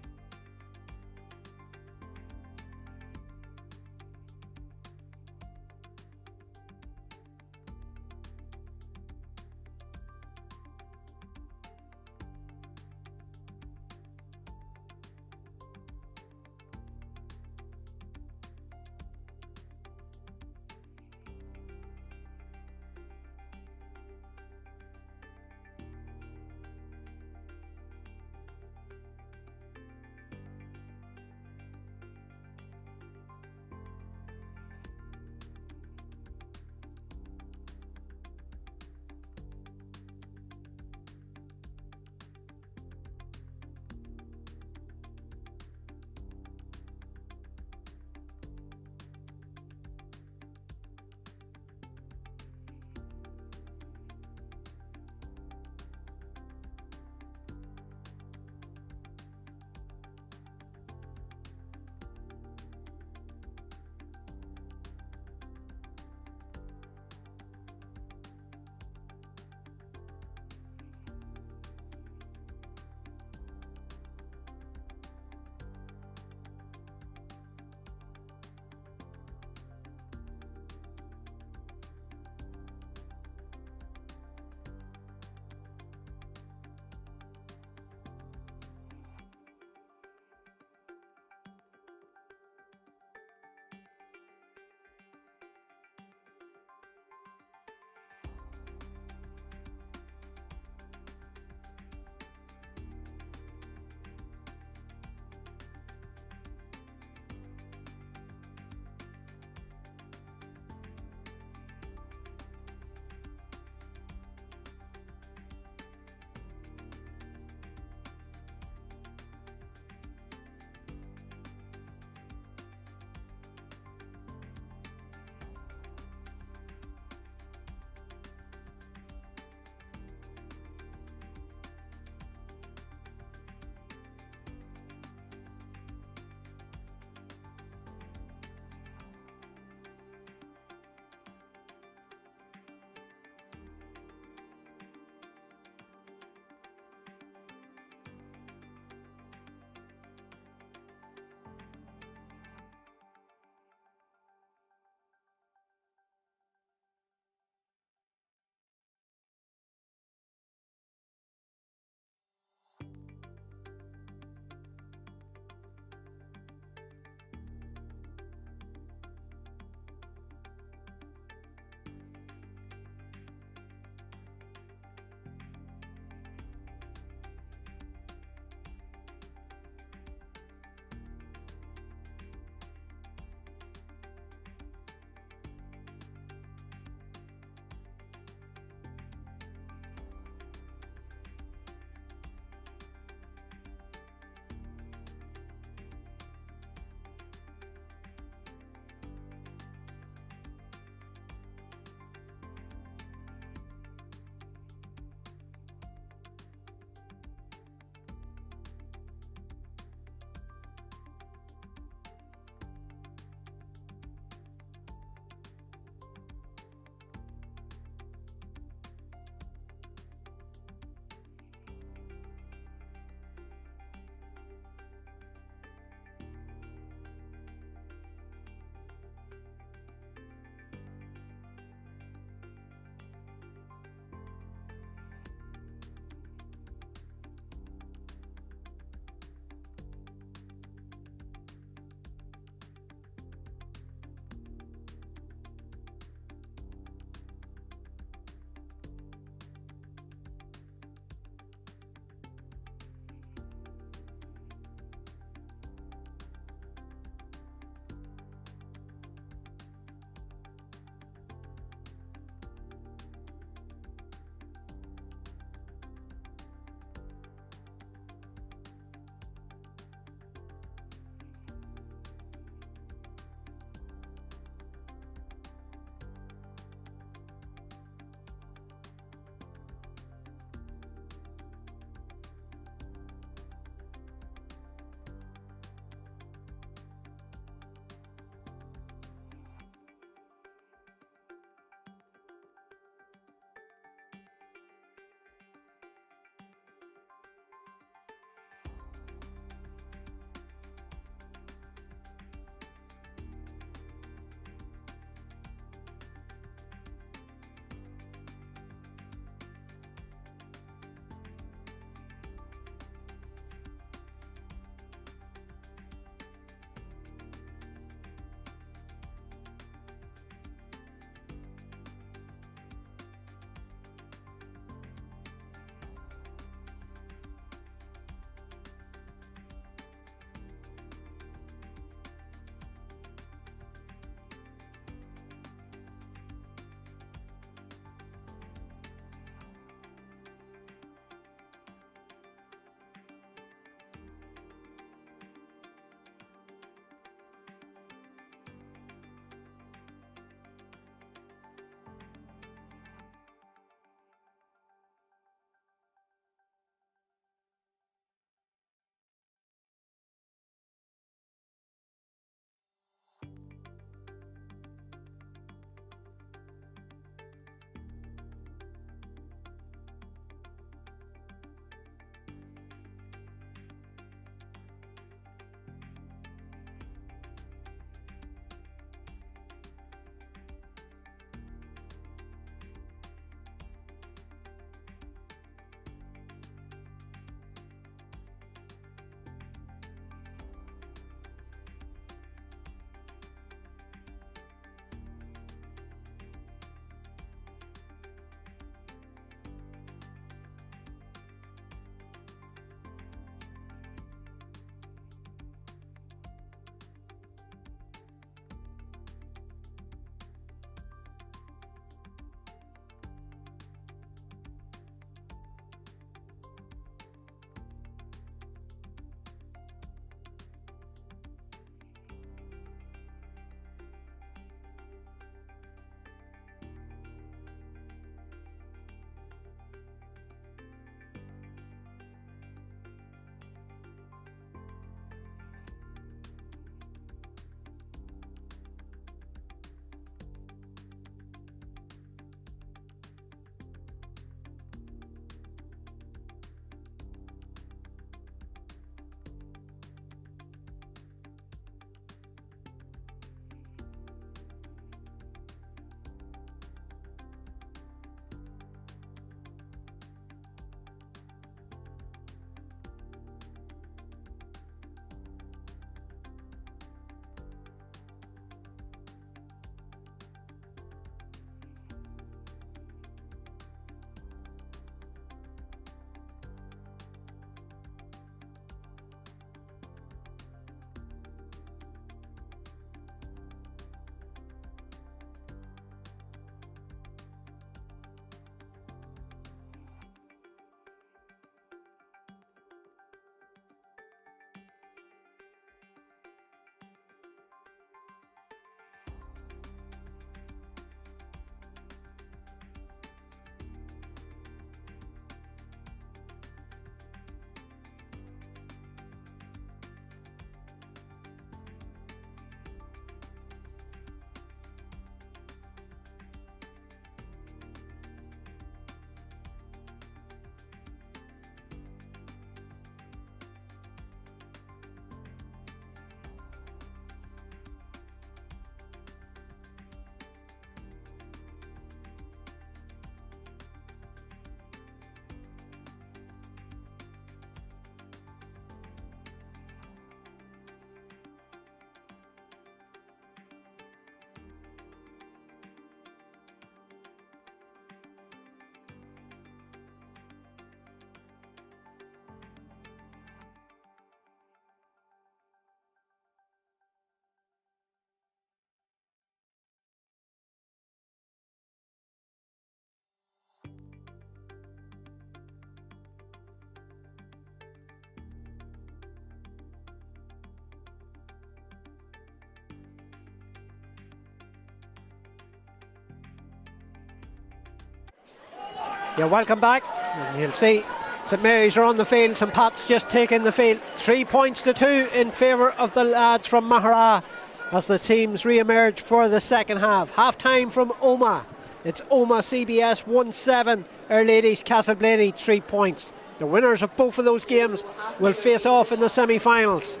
You're welcome back. And you'll see St Mary's are on the field. St Pat's just taking the field. 3 points to 2 in favour of the lads from Maghera as the teams re-emerge for the second half. Half time from Omagh. It's Omagh CBS 1-7. Our Ladies Castleblaney 3 points. The winners of both of those games will face off in the semi-finals.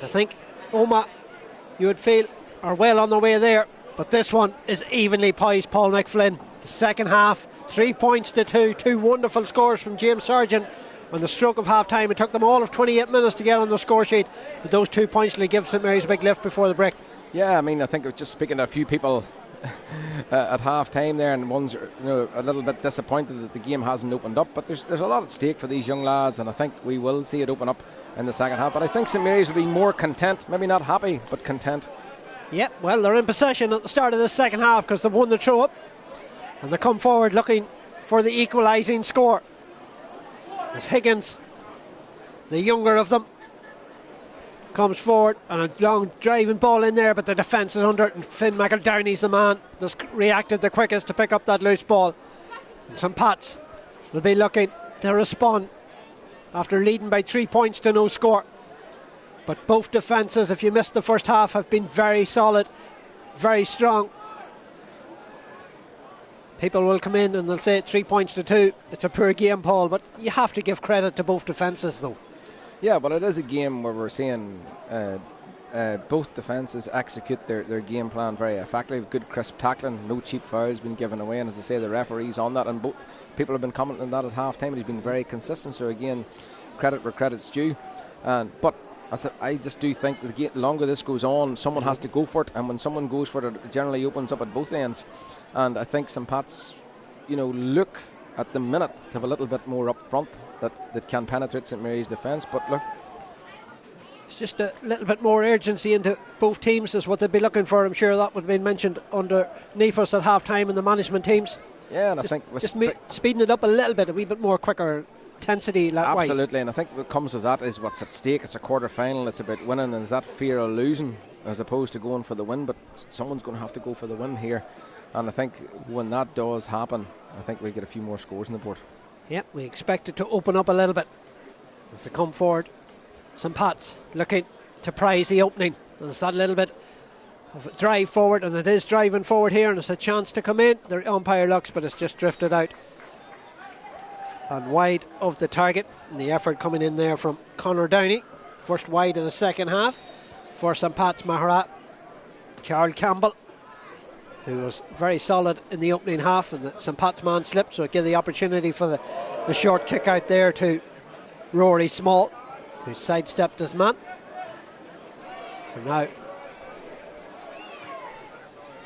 I think Omagh, you would feel, are well on their way there, but this one is evenly poised. Paul McFlynn, the second half, 3 points to 2. Two wonderful scores from James Sargent on the stroke of half time. It took them all of 28 minutes to get on the score sheet, but those 2 points will give St Mary's a big lift before the break. Yeah, I mean, I think just speaking to a few people at half time there, and one's a little bit disappointed that the game hasn't opened up, but there's a lot at stake for these young lads, and I think we will see it open up in the second half. But I think St Mary's will be more content, maybe not happy, but content. Yeah, well, they're in possession at the start of the second half because they've won the throw up, and they come forward looking for the equalising score. As Higgins, the younger of them, comes forward and a long driving ball in there, but the defence is under it, and Finn McEldowney's the man that's reacted the quickest to pick up that loose ball. And St Pat's will be looking to respond after leading by 3 points to no score. But both defences, if you missed the first half, have been very solid, very strong. People will come in and they'll say 3 points to 2. It's a poor game, Paul, but you have to give credit to both defences, though. Yeah, but it is a game where we're seeing both defences execute their game plan very effectively. Good crisp tackling, no cheap fouls being given away, and as I say, the referee's on that, and both people have been commenting on that at half time. He's been very consistent, so again, credit where credit's due. But I just do think that the longer this goes on, someone has to go for it, and when someone goes for it, it generally opens up at both ends. And I think St Pat's, look at the minute to have a little bit more up front that can penetrate St Mary's defence. But look, it's just a little bit more urgency into both teams is what they'd be looking for. I'm sure that would have been mentioned underneath us at half time in the management teams. Yeah, and I think just speeding it up a little bit, a wee bit more quicker intensity. Absolutely, and I think what comes with that is what's at stake. It's a quarter final, it's about winning, and is that fear of losing as opposed to going for the win. But someone's going to have to go for the win here, and I think when that does happen, I think we'll get a few more scores on the board. Yep, we expect it to open up a little bit as they come forward. St Pat's looking to prize the opening, and it's that little bit of a drive forward, and it is driving forward here, and it's a chance to come in. The umpire looks, but it's just drifted out and wide of the target. And the effort coming in there from Conor Downey, first wide of the second half for St Pat's Maghera. Carl Campbell, who was very solid in the opening half, and the St Pat's man slipped, so it gave the opportunity for the short kick out there to Rory Small, who sidestepped his man. And now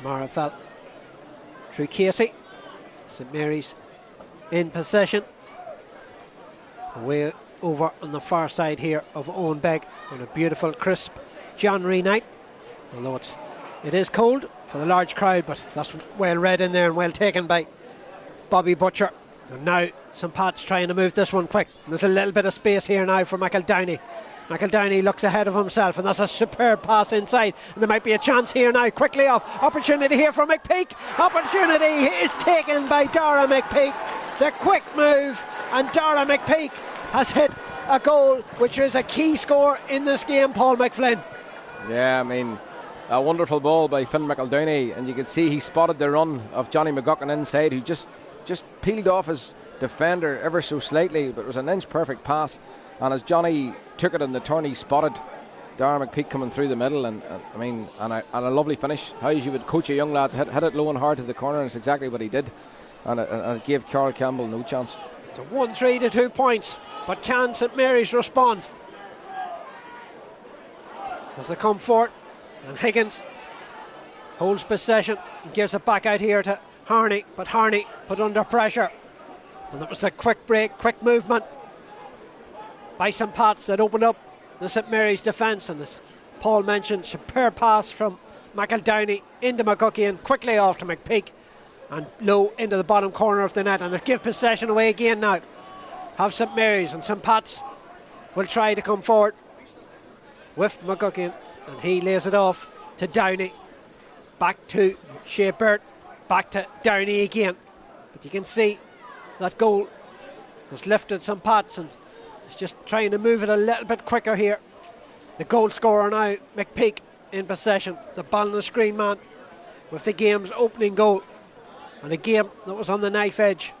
Magherafelt through Casey. St Mary's in possession. Away over on the far side here of Owen Begg on a beautiful crisp January night, although it is cold for the large crowd, but that's well read in there and well taken by Bobby Butcher. And now St Pat's trying to move this one quick. There's a little bit of space here now for McEldowney. McEldowney looks ahead of himself, and that's a superb pass inside, and there might be a chance here now. Quickly off, opportunity here for McPeak. Opportunity is taken by Dara McPeak. The quick move, and Dara McPeak has hit a goal, which is a key score in this game, Paul McFlynn. Yeah, I mean, a wonderful ball by Finn McEldowney, and you can see he spotted the run of Johnny McGuckin inside, who just peeled off his defender ever so slightly, but it was an inch perfect pass. And as Johnny took it in the turn, he spotted Dara McPeak coming through the middle, and a lovely finish. How you would coach a young lad, hit it low and hard to the corner, and it's exactly what he did, and it gave Carl Campbell no chance. It's a 1-3 to 2 points, but can St Mary's respond? As they come forward, and Higgins holds possession and gives it back out here to Harney, but Harney put under pressure, and it was the quick break, quick movement by St Pat's that opened up the St Mary's defence. And as Paul mentioned, superb pass from McEldowney into McGuckian, quickly off to McPeak and low into the bottom corner of the net, and they give possession away again now. Have St Mary's, and St Pat's will try to come forward with McGuckian, and he lays it off to Downey, back to Shea Burt, back to Downey again. But you can see that goal has lifted St. Pat's and is just trying to move it a little bit quicker here. The goal scorer now, McPeak, in possession. The ball on the screen man with the game's opening goal. And a game that was on the knife edge.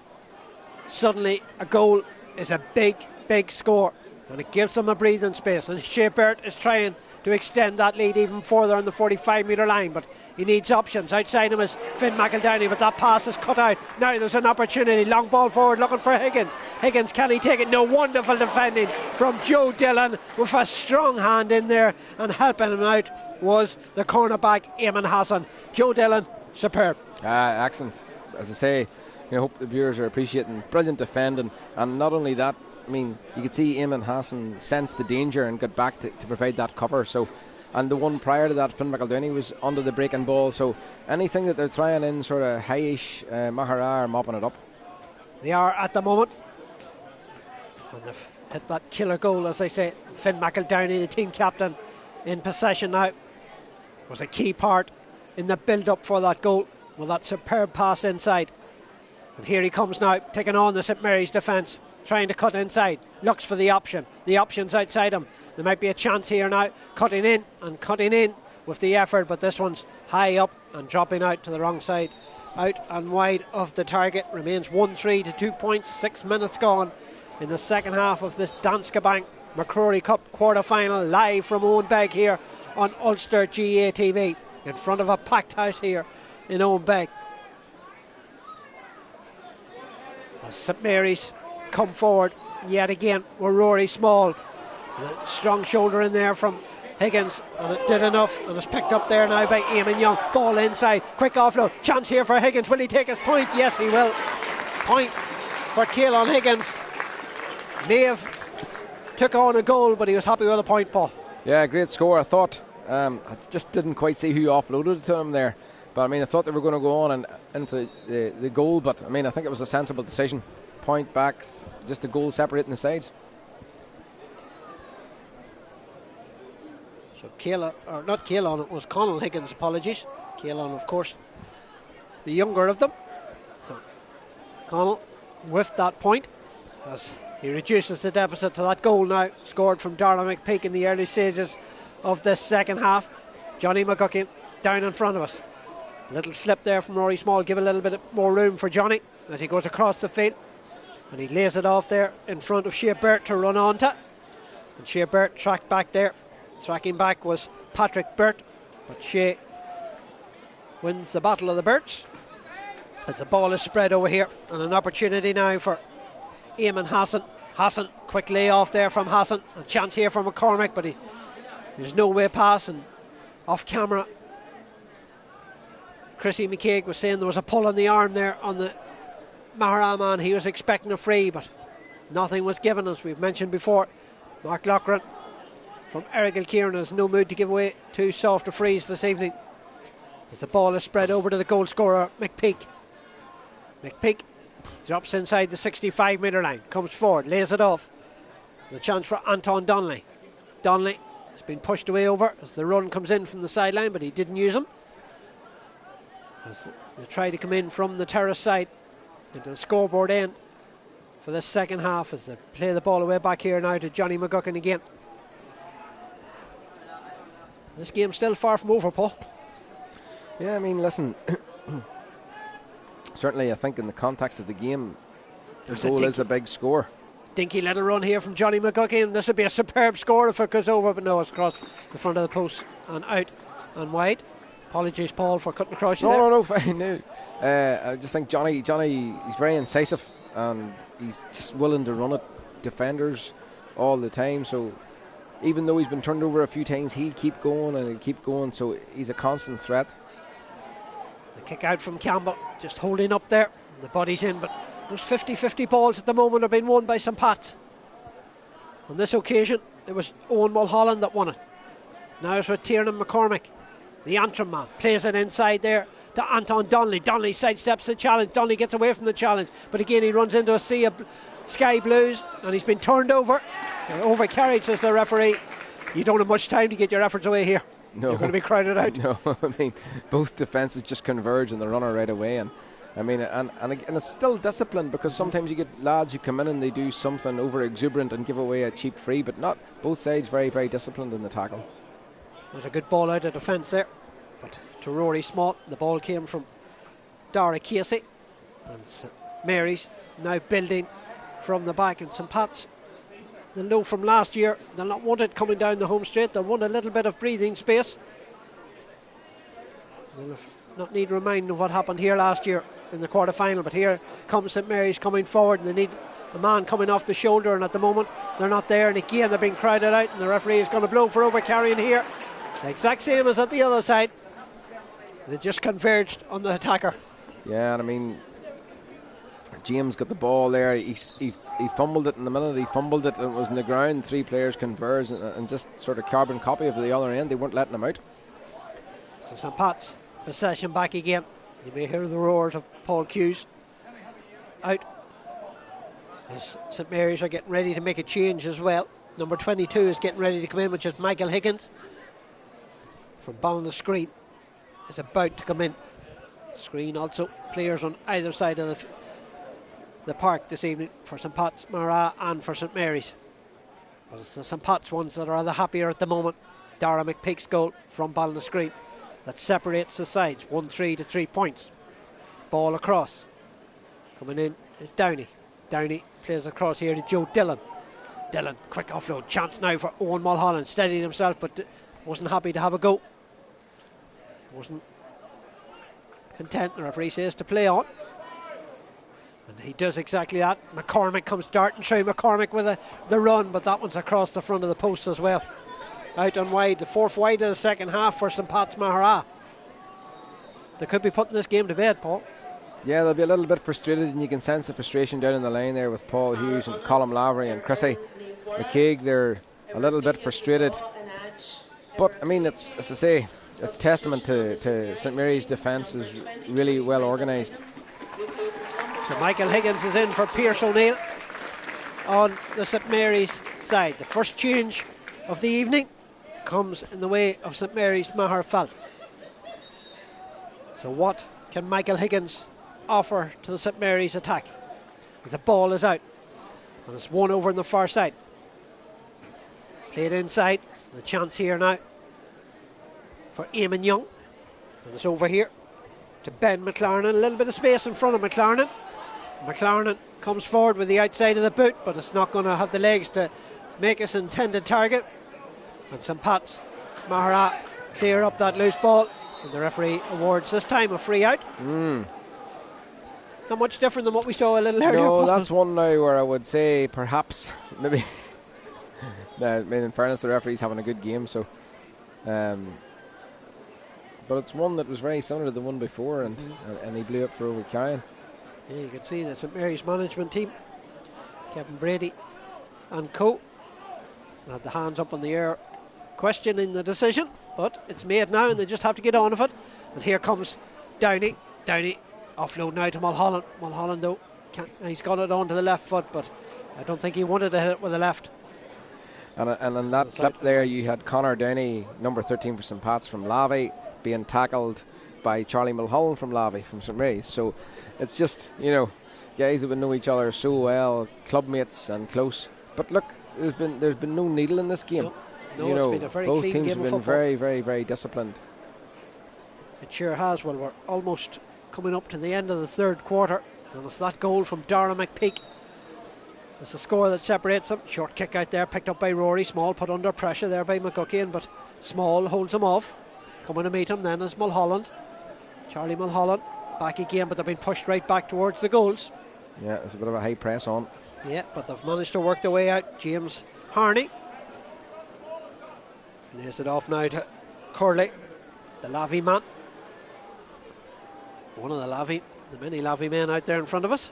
Suddenly a goal is a big, big score. And it gives them a breathing space. And Shea Burt is trying to extend that lead even further on the 45-metre line, but he needs options. Outside him is Finn McEldowney, but that pass is cut out. Now there's an opportunity. Long ball forward looking for Higgins. Higgins, can he take it? No. Wonderful defending from Joe Dillon with a strong hand in there, and helping him out was the cornerback Eamon Hassan. Joe Dillon, superb. Excellent. As I say, I hope the viewers are appreciating brilliant defending, and not only that, I mean, you could see Eamon Hassan sense the danger and got back to provide that cover. So, and the one prior to that, Finn McEldowney, was under the breaking ball. So anything that they're trying in sort of high-ish, Maghera are mopping it up. They are at the moment. And they've hit that killer goal, as they say. Finn McEldowney, the team captain, in possession now, was a key part in the build-up for that goal with that superb pass inside. And here he comes now, taking on the St. Mary's defence. Trying to cut inside, looks for the option. The option's outside him. There might be a chance here now, cutting in with the effort, but this one's high up and dropping out to the wrong side. Out and wide of the target. Remains 1-3 to 2 points, 6 minutes gone in the second half of this Danske Bank MacRory Cup quarter-final, live from Owenbeg here on Ulster GA TV, in front of a packed house here in Owenbeg. As St. Mary's come forward yet again with Rory Small. The strong shoulder in there from Higgins, and it did enough, and it's picked up there now by Eamon Young. Ball inside, quick offload, chance here for Higgins. Will he take his point? Yes, he will. Point for Keelan Higgins. May have took on a goal, but he was happy with the point, Paul. Yeah, great score. I thought I just didn't quite see who offloaded it to him there, but I mean, I thought they were going to go on and in for the goal, but I mean, I think it was a sensible decision. Point back, just a goal separating the sides. So Keelan, or not Keelan, it was Conall Higgins, apologies. Keelan, of course, the younger of them. So Conall with that point as he reduces the deficit to that goal now, scored from Darla McPeak in the early stages of this second half. Johnny McGuckin down in front of us. A little slip there from Rory Small, give a little bit more room for Johnny as he goes across the field. And he lays it off there in front of Shea Burt to run on to. And Shea Burt tracked back there. Tracking back was Patrick Burt, but Shea wins the battle of the Burts as the ball is spread over here, and an opportunity now for Eamon Hassan. Hassan, quick lay off there from Hassan. A chance here for McCormick, but there's no way pass, and off camera Chrissy McCaig was saying there was a pull on the arm there on the Maghera man. He was expecting a free, but nothing was given, as we've mentioned before. Mark Loughran from Errigal Kieran has no mood to give away too soft a freeze this evening, as the ball is spread over to the goal scorer McPeak. McPeak drops inside the 65-metre line, comes forward, lays it off. The chance for Anton Donnelly. Donnelly has been pushed away over as the run comes in from the sideline, but he didn't use him, as they try to come in from the terrace side into the scoreboard end for this second half, as they play the ball away back here now to Johnny McGuckin again. This game's still far from over, Paul. Yeah, I mean, listen, certainly I think in the context of the game, the goal is a big score. Dinky little run here from Johnny McGuckin. This would be a superb score if it goes over, but no, it's across the front of the post and out and wide. Apologies, Paul, for cutting across you there. No, fine, no. I just think Johnny, he's very incisive, and he's just willing to run at defenders all the time. So even though he's been turned over a few times, he'll keep going and he'll keep going. So he's a constant threat. The kick out from Campbell, just holding up there. The body's in, but those 50-50 balls at the moment have been won by St. Pat's. On this occasion, it was Owen Mulholland that won it. Now it's with Tiernan McCormick. The anthem man plays it inside there to Anton Donnelly. Donnelly sidesteps the challenge. Donnelly gets away from the challenge, but again he runs into a sea of sky blues, and he's been turned over. Overcarried, says the referee. You don't have much time to get your efforts away here. No. You're going to be crowded out. No, I mean, both defences just converge and the runner right away, and I mean, and it's still discipline, because sometimes you get lads who come in and they do something over exuberant and give away a cheap free, but not both sides very, very disciplined in the tackle. There's a good ball out of defence there, but to Rory Small. The ball came from Dara Casey, and St Mary's now building from the back, and St Pat's, they'll know from last year, they'll not want it coming down the home straight. They'll want a little bit of breathing space. They'll not need reminding of what happened here last year in the quarter-final, but here comes St Mary's coming forward, and they need a man coming off the shoulder, and at the moment they're not there, and again they're being crowded out, and the referee is going to blow for overcarrying here. The exact same as at the other side. They just converged on the attacker. Yeah, and I mean, James got the ball there. He fumbled it in the minute he fumbled it, and it was in the ground. 3 players converged and just sort of carbon copy of the other end. They weren't letting him out. So St Pat's possession back again. You may hear the roars of Paul Hughes out as St Mary's are getting ready to make a change as well. Number 22 is getting ready to come in, which is Michael Higgins from Ballinascreen is about to come in. Screen also players on either side of the park this evening for St Pat's, Maghera and for St Mary's. But it's the St Pat's ones that are the happier at the moment. Dara McPeak's goal from Ballinascreen that separates the sides, 1-3 to 3 points. Ball across. Coming in is Downey. Downey plays across here to Joe Dillon. Dillon, quick offload. Chance now for Owen Mulholland. Steadied himself, but wasn't happy to have a go. Wasn't content, the referee says, to play on. And he does exactly that. McCormick comes darting through. McCormick with the run, but that one's across the front of the post as well. Out and wide, the 4th wide of the second half for St Pat's Maghera. They could be putting this game to bed, Paul. Yeah, they'll be a little bit frustrated, and you can sense the frustration down in the line there with Paul Hughes and Colm Lavery and Chrissy McCaig. They're a little bit frustrated. But, I mean, it's, as I say, it's testament to St Mary's defence is really well organised. So Michael Higgins is in for Pierce O'Neill on the St Mary's side. The first change of the evening comes in the way of St Mary's Magherafelt. So what can Michael Higgins offer to the St Mary's attack? The ball is out, and it's won over on the far side. Played inside. The chance here now for Eamon Young, and it's over here to Ben McLaren. A little bit of space in front of McLaren. McLaren comes forward with the outside of the boot, but it's not going to have the legs to make its intended target. And St Pat's Maghera clear up that loose ball, and the referee awards this time a free out. Not much different than what we saw a little earlier. No, that's one now where I would say perhaps maybe I mean, in fairness, the referee's having a good game, so but it's one that was very similar to the one before, and he blew up for overcarrying. Yeah, you can see the St Mary's management team, Kevin Brady and co, had the hands up in the air questioning the decision, but it's made now and they just have to get on with it. And here comes Downey. Downey offload now to Mulholland. Mulholland though, he's got it onto the left foot, but I don't think he wanted to hit it with the left. And in that clip there, you had Conor Downey, number 13 for St Pat's from Lavey, being tackled by Charlie Mulholland from Lavey from St Mary's. So it's just, you know, guys that would know each other so well, club mates and close. But look, there's been no needle in this game. No, you it's know, been a very both clean teams game have of been football. very, very, very disciplined. It sure has. Well, we're almost coming up to the end of the third quarter, and it's that goal from Dara McPeak. It's the score that separates them. Short kick out there, picked up by Rory Small, put under pressure there by McGuckian, but Small holds him off. Coming to meet him then is Mulholland. Charlie Mulholland back again, but they've been pushed right back towards the goals. Yeah, there's a bit of a high press on. Yeah, but they've managed to work their way out. James Harney lays it off now to Curley, the Lavey man. One of the many Lavey men out there in front of us.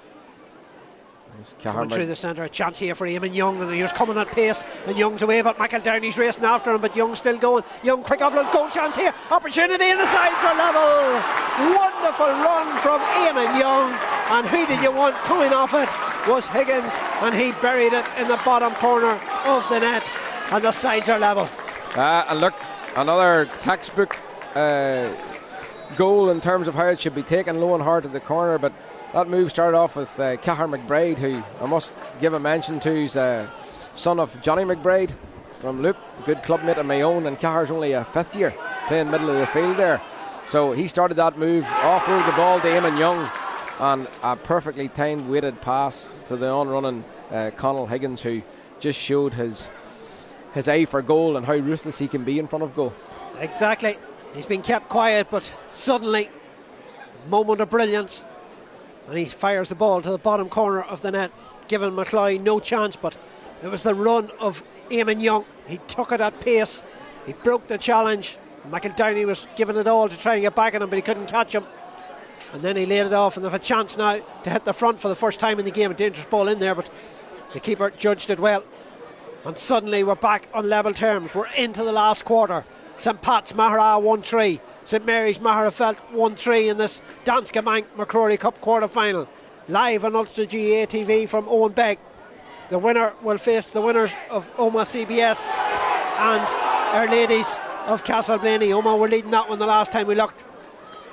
Coming through the centre, a chance here for Eamon Young, and he was coming at pace, and Young's away, but Michael Downey's racing after him, but Young's still going. Young, quick offload, goal chance here, opportunity, and the sides are level. Wonderful run from Eamon Young, and who did you want coming off it was Higgins, and he buried it in the bottom corner of the net, and the sides are level. And look, another textbook goal in terms of how it should be taken, low and hard at the corner, but that move started off with Cahir McBride, who I must give a mention to. He's son of Johnny McBride from Loop, a good club mate of my own, and Cahir's only a 5th year playing middle of the field there. So he started that move, offload the ball to Eamon Young, and a perfectly timed weighted pass to the on-running Conall Higgins, who just showed his eye for goal and how ruthless he can be in front of goal. Exactly. He's been kept quiet, but suddenly, moment of brilliance, and he fires the ball to the bottom corner of the net, giving McCloy no chance, but it was the run of Eamon Young. He took it at pace, he broke the challenge. McEldowney was giving it all to try and get back at him, but he couldn't catch him. And then he laid it off, and they've a chance now to hit the front for the first time in the game. A dangerous ball in there, but the keeper judged it well. And suddenly we're back on level terms. We're into the last quarter. St Pat's Maghera 1-3. St Mary's Magherafelt 1-3 in this Danske Bank MacRory Cup quarter final. Live on Ulster GAA TV from Owen Begg. The winner will face the winners of Omagh CBS and Our Ladies of Castleblaney. Omagh were leading that one the last time we looked.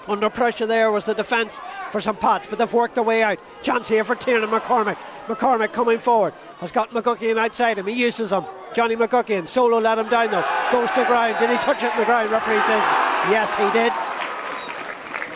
Under pressure there was the defence for St Pat's, but they've worked their way out. Chance here for Tiernan McCormick. McCormick coming forward, has got McGuckian outside him, he uses him. Johnny McGuckian, solo let him down though, goes to ground. Did he touch it in the ground? Referee says yes, he did.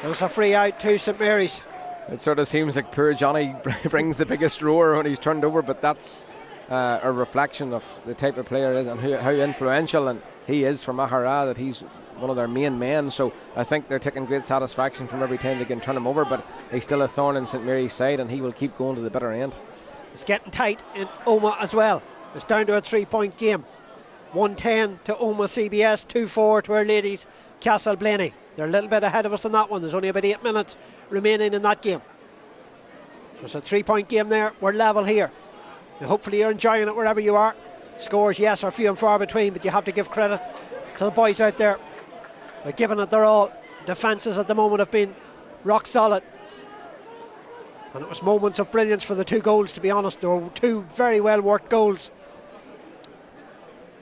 There's a free out to St Mary's. It sort of seems like poor Johnny brings the biggest roar when he's turned over, but that's a reflection of the type of player he is and how influential and he is for Maghera, that he's one of their main men. So I think they're taking great satisfaction from every time they can turn him over, but he's still a thorn in St Mary's side and he will keep going to the bitter end. It's getting tight in Omagh as well. It's down to a 3-point game. 1-10 to Omagh CBS, 2-4 to Our Ladies Castleblaney. They're a little bit ahead of us in that one. There's only about 8 minutes remaining in that game. So it's a 3-point game there. We're level here. Now hopefully you're enjoying it wherever you are. Scores, yes, are few and far between, but you have to give credit to the boys out there. They're giving it their all. Defences at the moment have been rock solid. And it was moments of brilliance for the 2 goals, to be honest. There were 2 very well worked goals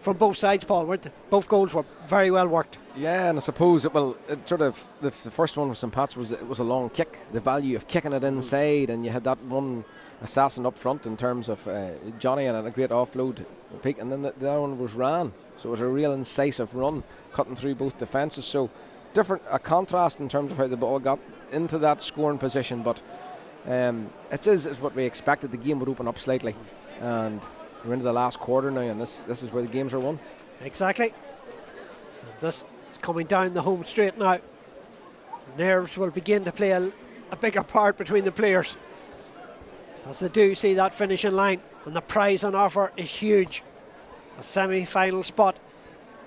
from both sides, Paul, weren't they? Both goals were very well worked. Yeah, and I suppose the first one with St Pat's was a long kick, the value of kicking it inside, and you had that one assassin up front in terms of Johnny and a great offload peak, and then the other one was ran. So it was a real incisive run, cutting through both defences. So a contrast in terms of how the ball got into that scoring position, but it is what we expected. The game would open up slightly, and we're into the last quarter now, and this is where the games are won. Exactly. And this is coming down the home straight now. Nerves will begin to play a bigger part between the players as they do see that finishing line, and the prize on offer is huge. A semi-final spot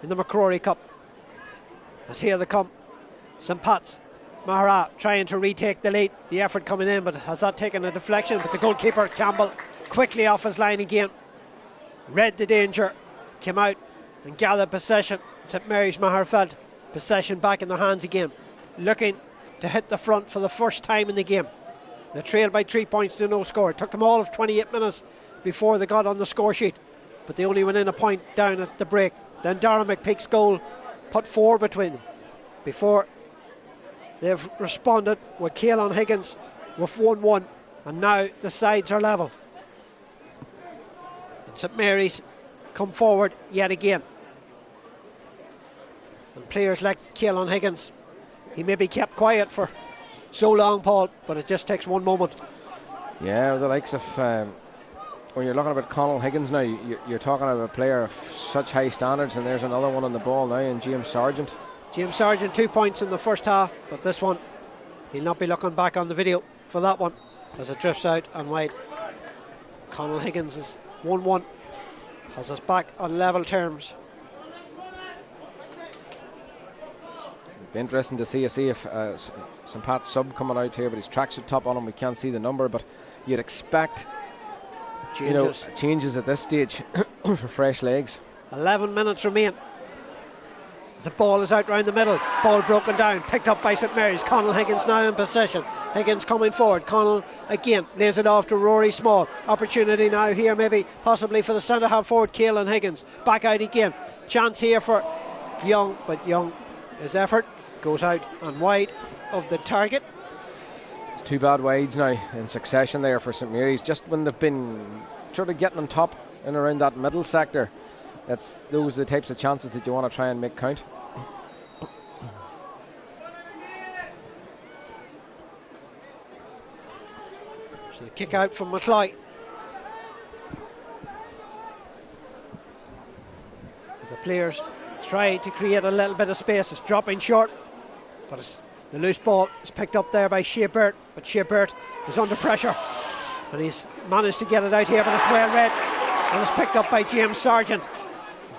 in the MacRory Cup. As here they come, St Pat's Maghera trying to retake the lead. The effort coming in, but has that taken a deflection? But the goalkeeper Campbell quickly off his line again, read the danger, came out and gathered possession. St Mary's Magherafelt, possession back in their hands again, looking to hit the front for the first time in the game. They trailed by 3 points to no score. It took them all of 28 minutes before they got on the score sheet, but they only went in a point down at the break. Then Darren McPeak's goal put 4 between them before they've responded with Caelan Higgins with 1-1, and now the sides are level. And St Mary's come forward yet again. And players like Caelan Higgins, he may be kept quiet for so long, Paul, but it just takes one moment. Yeah, the likes of when you're looking about Conall Higgins now, you're talking about a player of such high standards, and there's another one on the ball now in James Sargent. James Sargent, 2 points in the first half, but this one, he'll not be looking back on the video for that one as it drifts out and wide. Conall Higgins is 1-1, has us back on level terms. It'd be interesting to see if St Pat's sub coming out here, but his tracksuit top on him, we can't see the number, but you'd expect changes at this stage for fresh legs. 11 minutes remain. The ball is out round the middle. Ball broken down, picked up by St Mary's. Conall Higgins now in possession. Higgins coming forward. Conall again lays it off to Rory Small. Opportunity now here, maybe possibly for the centre half forward, Caelan Higgins. Back out again. Chance here for Young, but Young, his effort goes out and wide of the target. It's 2 bad wides now in succession there for St Mary's, just when they've been sort of getting on top and around that middle sector. Those are the types of chances that you want to try and make count. So the kick out from McCloy. As the players try to create a little bit of space, it's dropping short, but the loose ball is picked up there by Shea Burt, but Shea Burt is under pressure and he's managed to get it out here, but it's well read and it's picked up by James Sargent.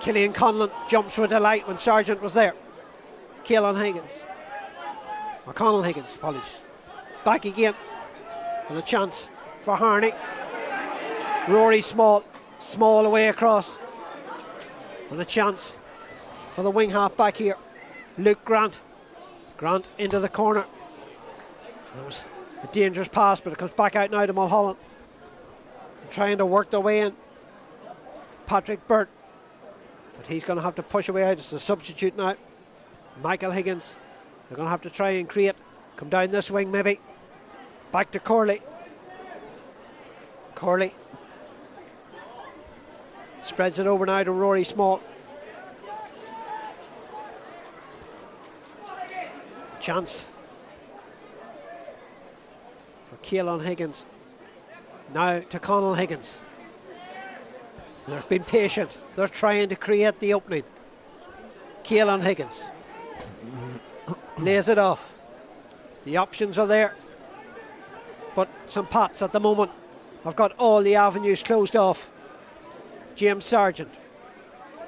Killian Conlon jumps with delight when Sargent was there. Conal Higgins, apologies. Back again, and a chance for Harney. Rory small away across, and a chance for the wing half back here. Luke Grant into the corner. That was a dangerous pass, but it comes back out now to Mulholland. Trying to work their way in. Patrick Burt, but he's going to have to push away out. It's a substitute now. Michael Higgins, they're going to have to try and create. Come down this wing maybe. Back to Corley. Corley spreads it over now to Rory Small. Chance for Keelan Higgins. Now to Conal Higgins. They've been patient. They're trying to create the opening. Keelan Higgins lays it off. The options are there, but St Pat's at the moment have got all the avenues closed off. James Sargent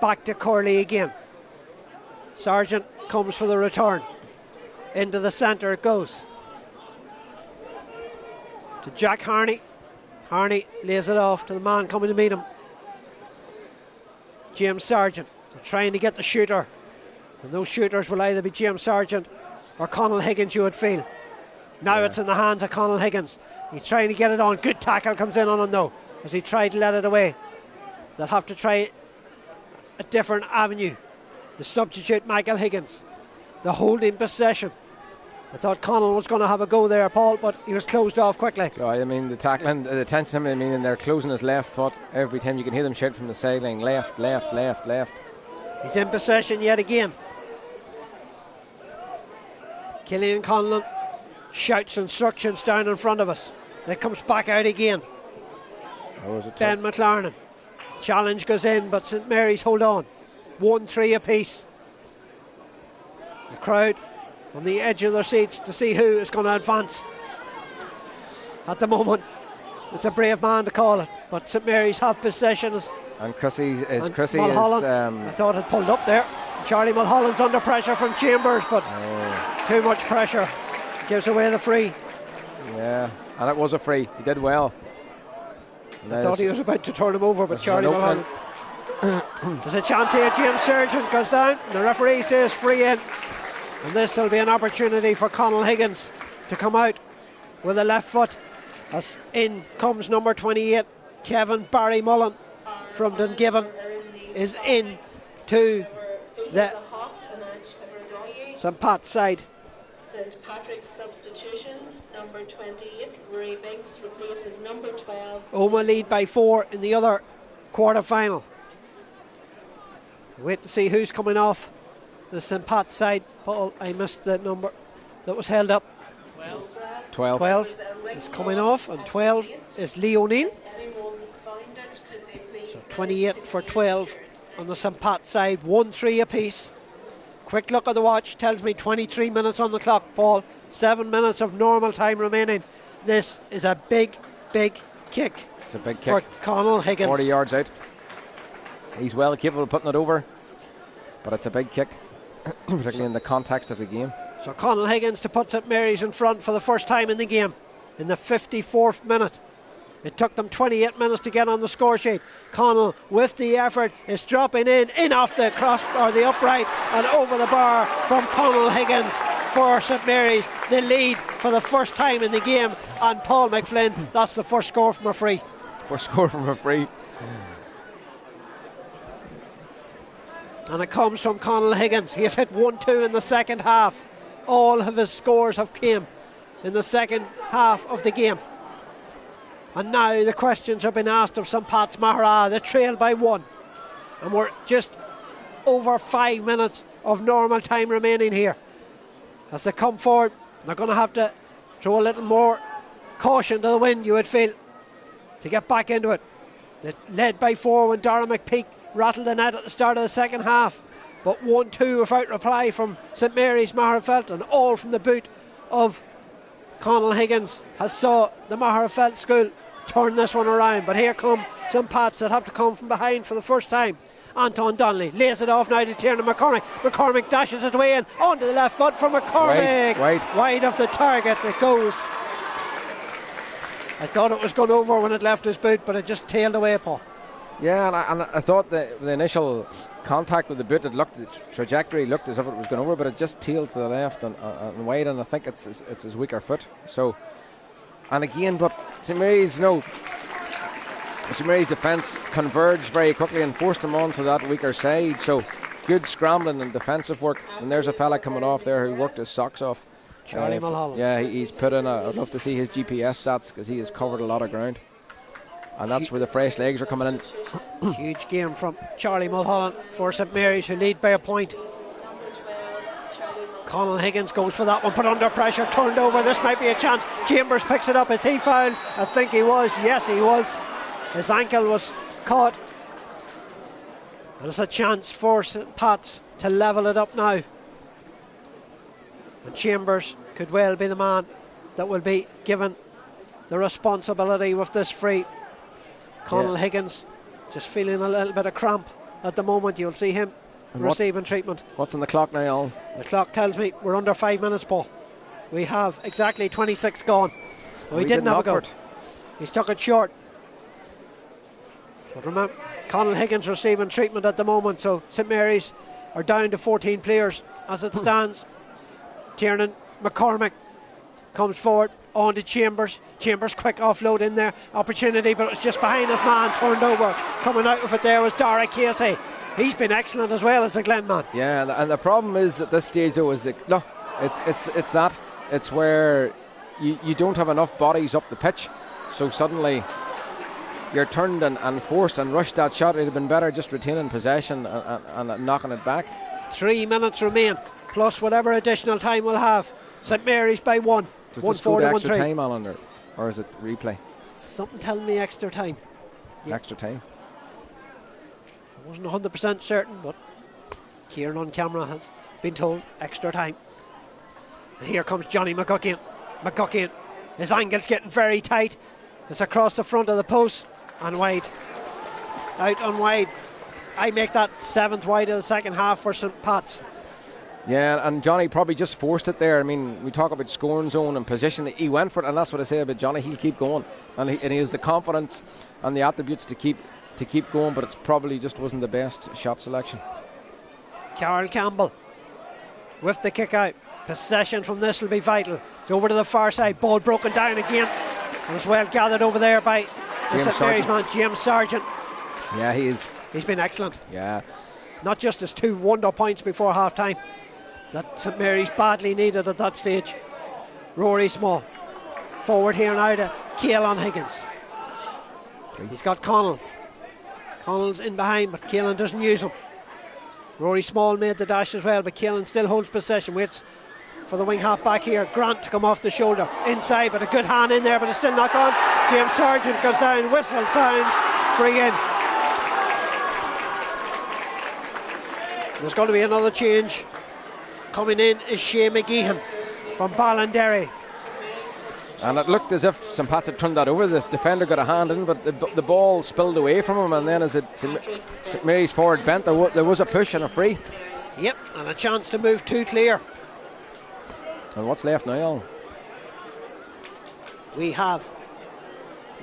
back to Corley again. Sargent comes for the return. Into the centre it goes to Jack Harney. Harney lays it off to the man coming to meet him, James Sargent. They're trying to get the shooter, and those shooters will either be James Sargent or Conal Higgins, you would feel. Now it's in the hands of Conal Higgins. He's trying to get it on. Good tackle comes in on him though, as he tried to let it away. They'll have to try a different avenue. The substitute, Michael Higgins. The holding possession. I thought Conal was going to have a go there, Paul, but he was closed off quickly. I mean, the tackling, the tension, I mean, and they're closing his left foot every time. You can hear them shout from the sideline, left, left, left, left. He's in possession yet again. Killian Conlon shouts instructions down in front of us. It comes back out again. Ben McLaren. Challenge goes in, but St Mary's hold on. 1-3 apiece. The crowd on the edge of their seats to see who is going to advance. At the moment, it's a brave man to call it, but St Mary's have possession. And Chrissy is I thought it pulled up there. Charlie Mulholland's under pressure from Chambers, but too much pressure. Gives away the free. Yeah, and it was a free. He did well. I thought he was about to turn him over, but Charlie Mulholland. There's a chance here. James Sargent goes down. The referee says free in. And this will be an opportunity for Conal Higgins to come out with a left foot. As in comes number 28, Kevin Barry Mullen from Dungiven, is in to the St Pat's side. St Patrick's substitution, number 28, Rory Biggs replaces number 12. Oma lead by 4 in the other quarter final. Wait to see who's coming off the St Pat's side. Paul, I missed the number that was held up. 12 is coming off, and 12 is Lee O'Neill. So 28 for 12 on the St Pat's side, 1-3 apiece. Quick look at the watch tells me 23 minutes on the clock, Paul. 7 minutes of normal time remaining. This is a big kick. It's a big kick for Conal Higgins. 40 yards out. He's well capable of putting it over, but it's a big kick, particularly in the context of the game. So Conal Higgins to put St Mary's in front for the first time in the game in the 54th minute. It took them 28 minutes to get on the score sheet. Conal, with the effort, is dropping in off the cross or the upright and over the bar from Conal Higgins for St Mary's. The lead for the first time in the game, and Paul McFlynn, that's the first score from a free. First score from a free. And it comes from Conal Higgins. He has hit 1-2 in the second half. All of his scores have came in the second half of the game. And now the questions have been asked of St. Pat's Maghera. They trail by 1. And we're just over 5 minutes of normal time remaining here. As they come forward, they're going to have to throw a little more caution to the wind, you would feel, to get back into it. They led by 4 when Dara McPeak rattled the net at the start of the second half. But 1-2 without reply from St. Mary's Magherafelt, and all from the boot of Conal Higgins has saw the Magherafelt school turn this one around. But here come St. Pat's that have to come from behind for the first time. Anton Donnelly lays it off now to Tiernan McCormick. McCormick dashes it away and onto the left foot for McCormick. Wide of the target it goes. I thought it was gone over when it left his boot, but it just tailed away, Paul. Yeah, and I thought the initial contact with the boot, the trajectory looked as if it was going over, but it just tailed to the left and wide, and I think it's his weaker foot. So, and again, but St. Mary's, St. Mary's defence converged very quickly and forced him onto that weaker side. So, good scrambling and defensive work. And there's a fella coming off there who worked his socks off. Charlie Mulholland. Yeah, he's put in. I'd love to see his GPS stats because he has covered a lot of ground. And that's where the fresh legs are coming in. Huge game from Charlie Mulholland for St. Mary's, who lead by a point. Conal Higgins goes for that one, put under pressure, turned over. This might be a chance. Chambers picks it up. Is he fouled? I think he was. Yes, he was. His ankle was caught. And it's a chance for St. Pat's to level it up now. And Chambers could well be the man that will be given the responsibility with this free. Conal Higgins just feeling a little bit of cramp at the moment. You'll see him receiving treatment. What's on the clock now, Alan? The clock tells me we're under 5 minutes, Paul. We have exactly 26 gone. He didn't have a go. He's took it short. But remember, Conal Higgins receiving treatment at the moment, so St. Mary's are down to 14 players as it stands. Tiernan McCormick comes forward on to Chambers. Chambers quick offload in there, opportunity, but it was just behind his man, turned over. Coming out of it there was Dara Casey. He's been excellent as well as the Glen man. Yeah, and the problem is at this stage though is it's where you don't have enough bodies up the pitch, so suddenly you're turned and forced and rushed that shot. It'd have been better just retaining possession and knocking it back. 3 minutes remain, plus whatever additional time we'll have. St. Mary's by 1. Does this go to extra time, Alan, or is it replay? Something telling me extra time. Yeah. Extra time. I wasn't 100% certain, but Kieran on camera has been told extra time. And here comes Johnny McGuckian. McGuckian, his angle's getting very tight. It's across the front of the post and wide. Out and wide. I make that 7th wide of the second half for St. Pat's. Yeah, and Johnny probably just forced it there. I mean, we talk about scoring zone and position. He went for it, and that's what I say about Johnny. He'll keep going, and he has the confidence and the attributes to keep going. But it's probably just wasn't the best shot selection. Carl Campbell with the kick out. Possession from this will be vital. It's over to the far side. Ball broken down again, and it's well gathered over there by the St. Mary's man, James Sargent. Yeah, he is. He's been excellent. Yeah, not just his 2 wonder points before half time that St. Mary's badly needed at that stage. Rory Small forward here now to Caelan Higgins. He's got Conal. Conal's in behind, but Caelan doesn't use him. Rory Small made the dash as well, but Caelan still holds possession. Waits for the wing half back here. Grant to come off the shoulder inside, but a good hand in there, but it's still not gone. James Sargent goes down, whistle sounds, free in. There's going to be another change. Coming in is Shea McGeehan from Ballinderry. And it looked as if St. Pat's had turned that over. The defender got a hand in, but the ball spilled away from him, and then as St. Mary's forward bent, there was a push and a free. Yep, and a chance to move 2 clear. And what's left now, Alan? We have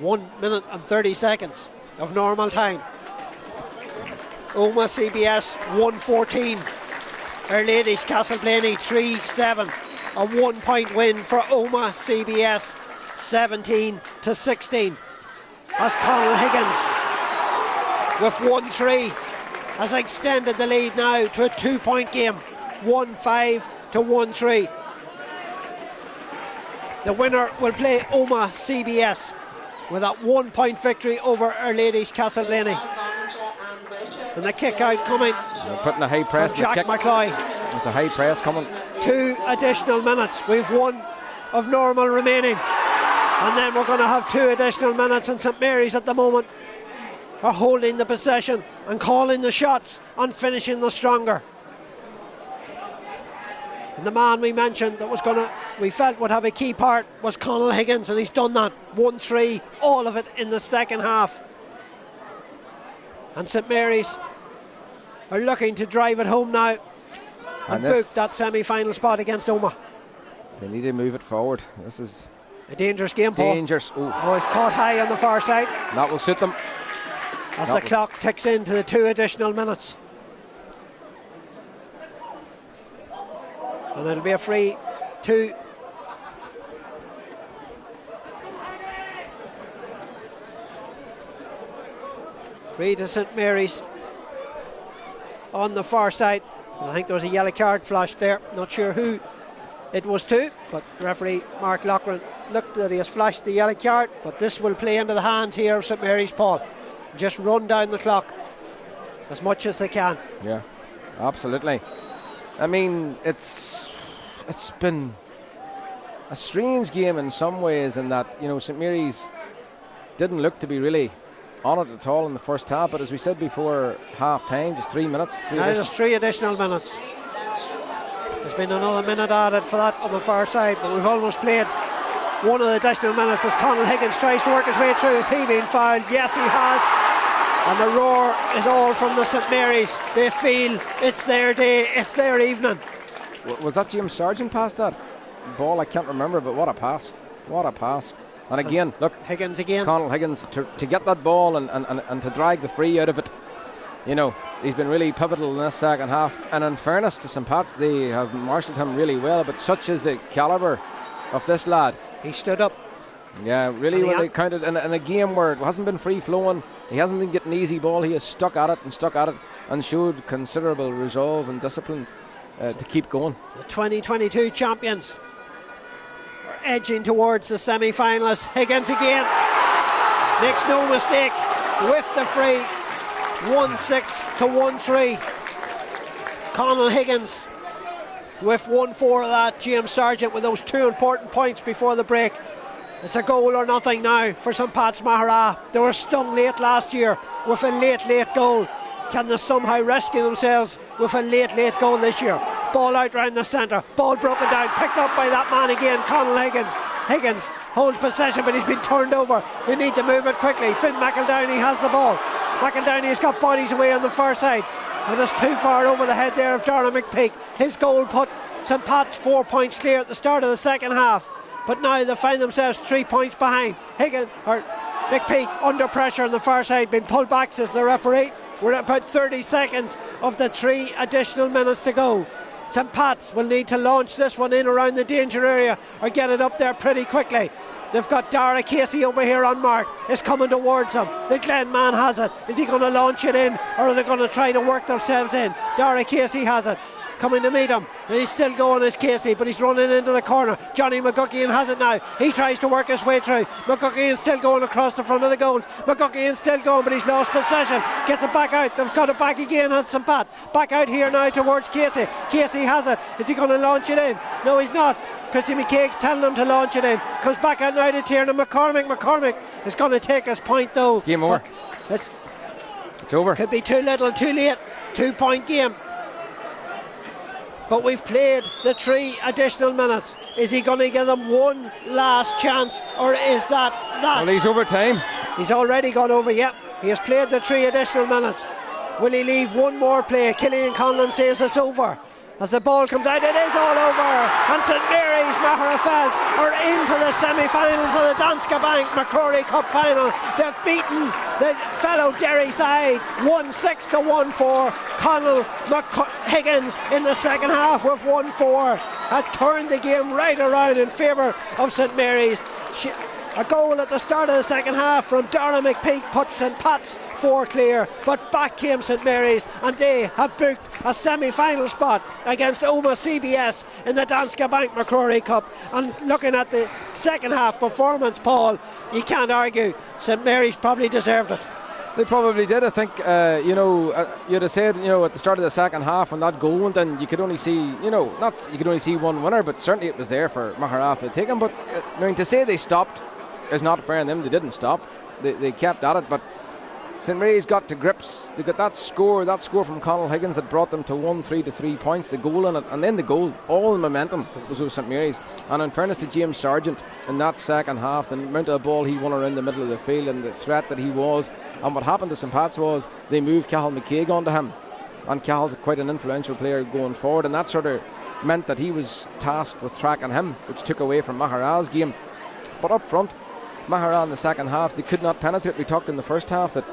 1 minute and 30 seconds of normal time. Omagh CBS 1-14. Our Ladies Castleblaney 3-7. A 1 point win for Omagh CBS 17-16. As Conal Higgins with 1-3 has extended the lead now to a 2 point game. 1-5 to 1-3. The winner will play Omagh CBS with that 1 point victory over Our Lady's Castleblaney. And the kick out coming. They're putting a high press. Jack McCloy. There's a high press coming. 2 additional minutes. We've 1 of normal remaining. And then we're going to have 2 additional minutes, and St Mary's at the moment are holding the possession and calling the shots and finishing the stronger. And the man we mentioned that we felt would have a key part was Conall Higgins, and he's done that. 1-3, all of it in the second half. And St Mary's are looking to drive it home now and book that semi-final spot against Omagh. They need to move it forward. This is a dangerous game, Paul. Dangerous. Oh, it's caught high on the far side. That will suit them. As the clock ticks into the 2 additional minutes. And it'll be a free 2. Free to St Mary's on the far side. And I think there was a yellow card flashed there. Not sure who it was to, but referee Mark Loughran looked that he has flashed the yellow card, but this will play into the hands here of St Mary's, Paul. Just run down the clock as much as they can. Yeah, absolutely. I mean, it's been a strange game in some ways, in that, you know, St Mary's didn't look to be really on it at all in the first half, but as we said before, half time, just 3 minutes. There's 3 additional minutes. There's been another minute added for that on the far side, but we've almost played 1 of the additional minutes as Conall Higgins tries to work his way through. Is he being fouled? Yes, he has. And the roar is all from the St Mary's. They feel it's their day, it's their evening. Was that James Sargent past that ball? I can't remember, but what a pass. What a pass. And again, look, Higgins again. Conall Higgins to get that ball and to drag the free out of it. You know, he's been really pivotal in this second half. And in fairness to St Pat's, they have marshalled him really well, but such is the calibre of this lad. He stood up. Yeah, really, when they counted in a game where it hasn't been free flowing, he hasn't been getting easy ball, he has stuck at it and showed considerable resolve and discipline to keep going. The 2022 champions are edging towards the semi-finalists. Higgins again makes no mistake with the free. 1-6 to 1-3. Conall Higgins with 1-4 of that. James Sargent with those 2 important points before the break. It's a goal or nothing now for St Pat's Maghera. They were stung late last year with a late goal. Can they somehow rescue themselves with a late goal this year? Ball out round the centre, ball broken down, picked up by that man again, Conall Higgins. Higgins holds possession, but he's been turned over. They need to move it quickly. Finn McEldowney has the ball. McEldowney has got bodies away on the far side, and it's too far over the head there of Darragh McPeak. His goal put St Pat's 4 points clear at the start of the second half, but now they find themselves 3 points behind. McPeak under pressure on the far side, being pulled back, says the referee. We're at about 30 seconds of the 3 additional minutes to go. St Pat's will need to launch this one in around the danger area or get it up there pretty quickly. They've got Dara Casey over here on mark. It's coming towards them. The Glen man has it. Is he going to launch it in, or are they going to try to work themselves in? Dara Casey has it. Coming to meet him, and he's still going as Casey, but he's running into the corner. Johnny McGuckian has it now. He tries to work his way through. McGuckian's still going across the front of the goals. McGuckian's still going, but he's lost possession. Gets it back out. They've got it back again on St Pat. Back out here now towards Casey. Casey has it. Is he going to launch it in? No, he's not. Christy McCaig's telling him to launch it in. Comes back out now to Tiernan McCormick. McCormick is going to take his point though. It's game over. It's over. Could be too little, too late. 2 point game. But we've played the 3 additional minutes. Is he going to give them one last chance, or is that? Well, he's over time. He's already gone over, yep. He has played the 3 additional minutes. Will he leave one more play? Killian Conlon says it's over. As the ball comes out, it is all over. And St Mary's Magherafelt are into the semi-finals of the Danske Bank MacRory Cup final. They've beaten the fellow Derry side 1-6 to 1-4. Conall Higgins in the second half with 1-4 had turned the game right around in favour of St Mary's. A goal at the start of the second half from Darragh McPeak put St Pat's 4 clear, but back came St Mary's, and they have booked a semi-final spot against Oma CBS in the Danske Bank MacRory Cup. And looking at the second half performance, Paul, you can't argue St Mary's probably deserved it. They probably did. I think, you'd have said, at the start of the second half when that goal went in, you could only see, you could only see one winner, but certainly it was there for Magherafelt to take him. But, to say they stopped is not fair on them. They didn't stop. They kept at it, but St Mary's got to grips. They got that score from Conall Higgins that brought them to 1-3 to 3 points, the goal in it, and then the goal, all the momentum was with St Mary's. And in fairness to James Sargent, in that second half, the amount of ball he won around the middle of the field and the threat that he was, and what happened to St Pat's was they moved Cathal McCaig onto him, and Cahill's quite an influential player going forward, and that sort of meant that he was tasked with tracking him, which took away from Maghera's game. But up front, Maghera in the second half, they could not penetrate. We talked in the first half that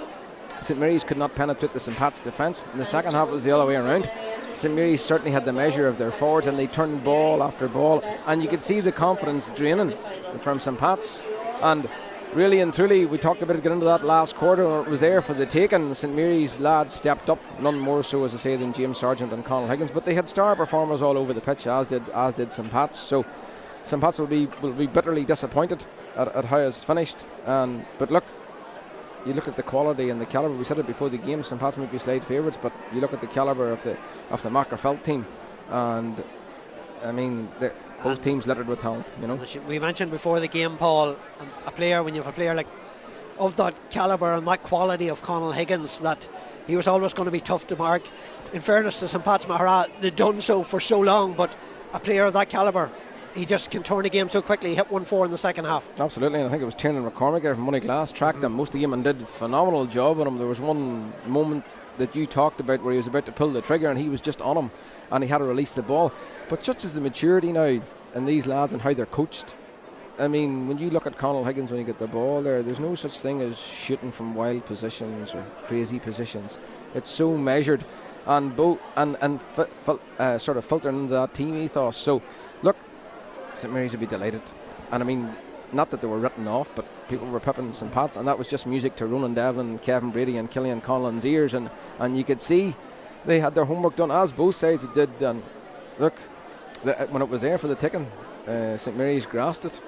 St Mary's could not penetrate the St Pat's defence. In the second half it was the other way around. St Mary's certainly had the measure of their forwards, and they turned ball after ball, and you could see the confidence draining from St Pat's. And really and truly, we talked about it getting into that last quarter when it was there for the taking. St Mary's lads stepped up, none more so, as I say, than James Sargent and Conall Higgins, but they had star performers all over the pitch, as did St Pat's. So St Pat's will be bitterly disappointed at how it's finished. But look, you look at the quality and the calibre. We said it before the game, St Pat's might be slight favourites, but you look at the calibre of the Magherafelt team, and I mean both teams littered with talent. We mentioned before the game, Paul, when you have a player like of that calibre and that quality of Conall Higgins, that he was always going to be tough to mark. In fairness to St Pat's Maghera, they've done so for so long, but a player of that calibre, he just can turn the game so quickly. He hit 1-4 in the second half. Absolutely, and I think it was Tiernan McCormick there from Moneyglass tracked him most of the game and did a phenomenal job on him. There was one moment that you talked about where he was about to pull the trigger and he was just on him and he had to release the ball. But just as the maturity now in these lads and how they're coached, I mean, when you look at Conall Higgins when you get the ball there's no such thing as shooting from wild positions or crazy positions. It's so measured and sort of filtering into that team ethos. So look, St Mary's would be delighted, and I mean, not that they were written off, but people were pipping St Pat's, and that was just music to Ronan Devlin, Kevin Brady and Killian Conlon's ears, and you could see they had their homework done, as both sides did. And look, when it was there for the ticking, St Mary's grasped it.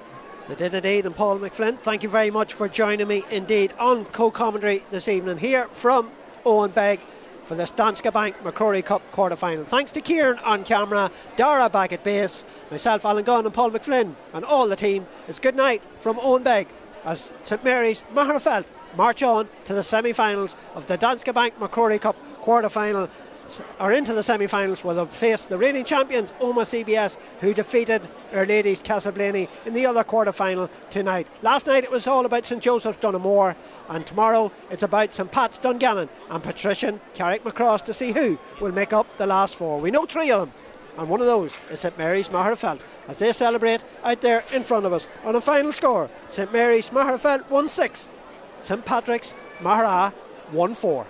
They did indeed. And Paul McFlynn, thank you very much for joining me indeed on co-commentary this evening here from Owen Begg for this Danske Bank MacRory Cup quarter-final. Thanks to Kieran on camera, Dara back at base, myself, Alan Gunn and Paul McFlynn, and all the team. It's good night from Owen Begg as St Mary's Magherafelt march on to the semi-finals of the Danske Bank MacRory Cup quarter-final, are into the semi-finals where they'll face the reigning champions Oma CBS, who defeated Our Lady's Castleblaney in the other quarter-final tonight. Last night it was all about St Joseph's Donaghmore, and tomorrow it's about St Pat's Dungannon and Patrician Carrickmacross to see who will make up the last four. We know 3 of them, and one of those is St Mary's Magherafelt as they celebrate out there in front of us. On a final score, St Mary's Magherafelt 1-6, St Patrick's Maghera 1-4.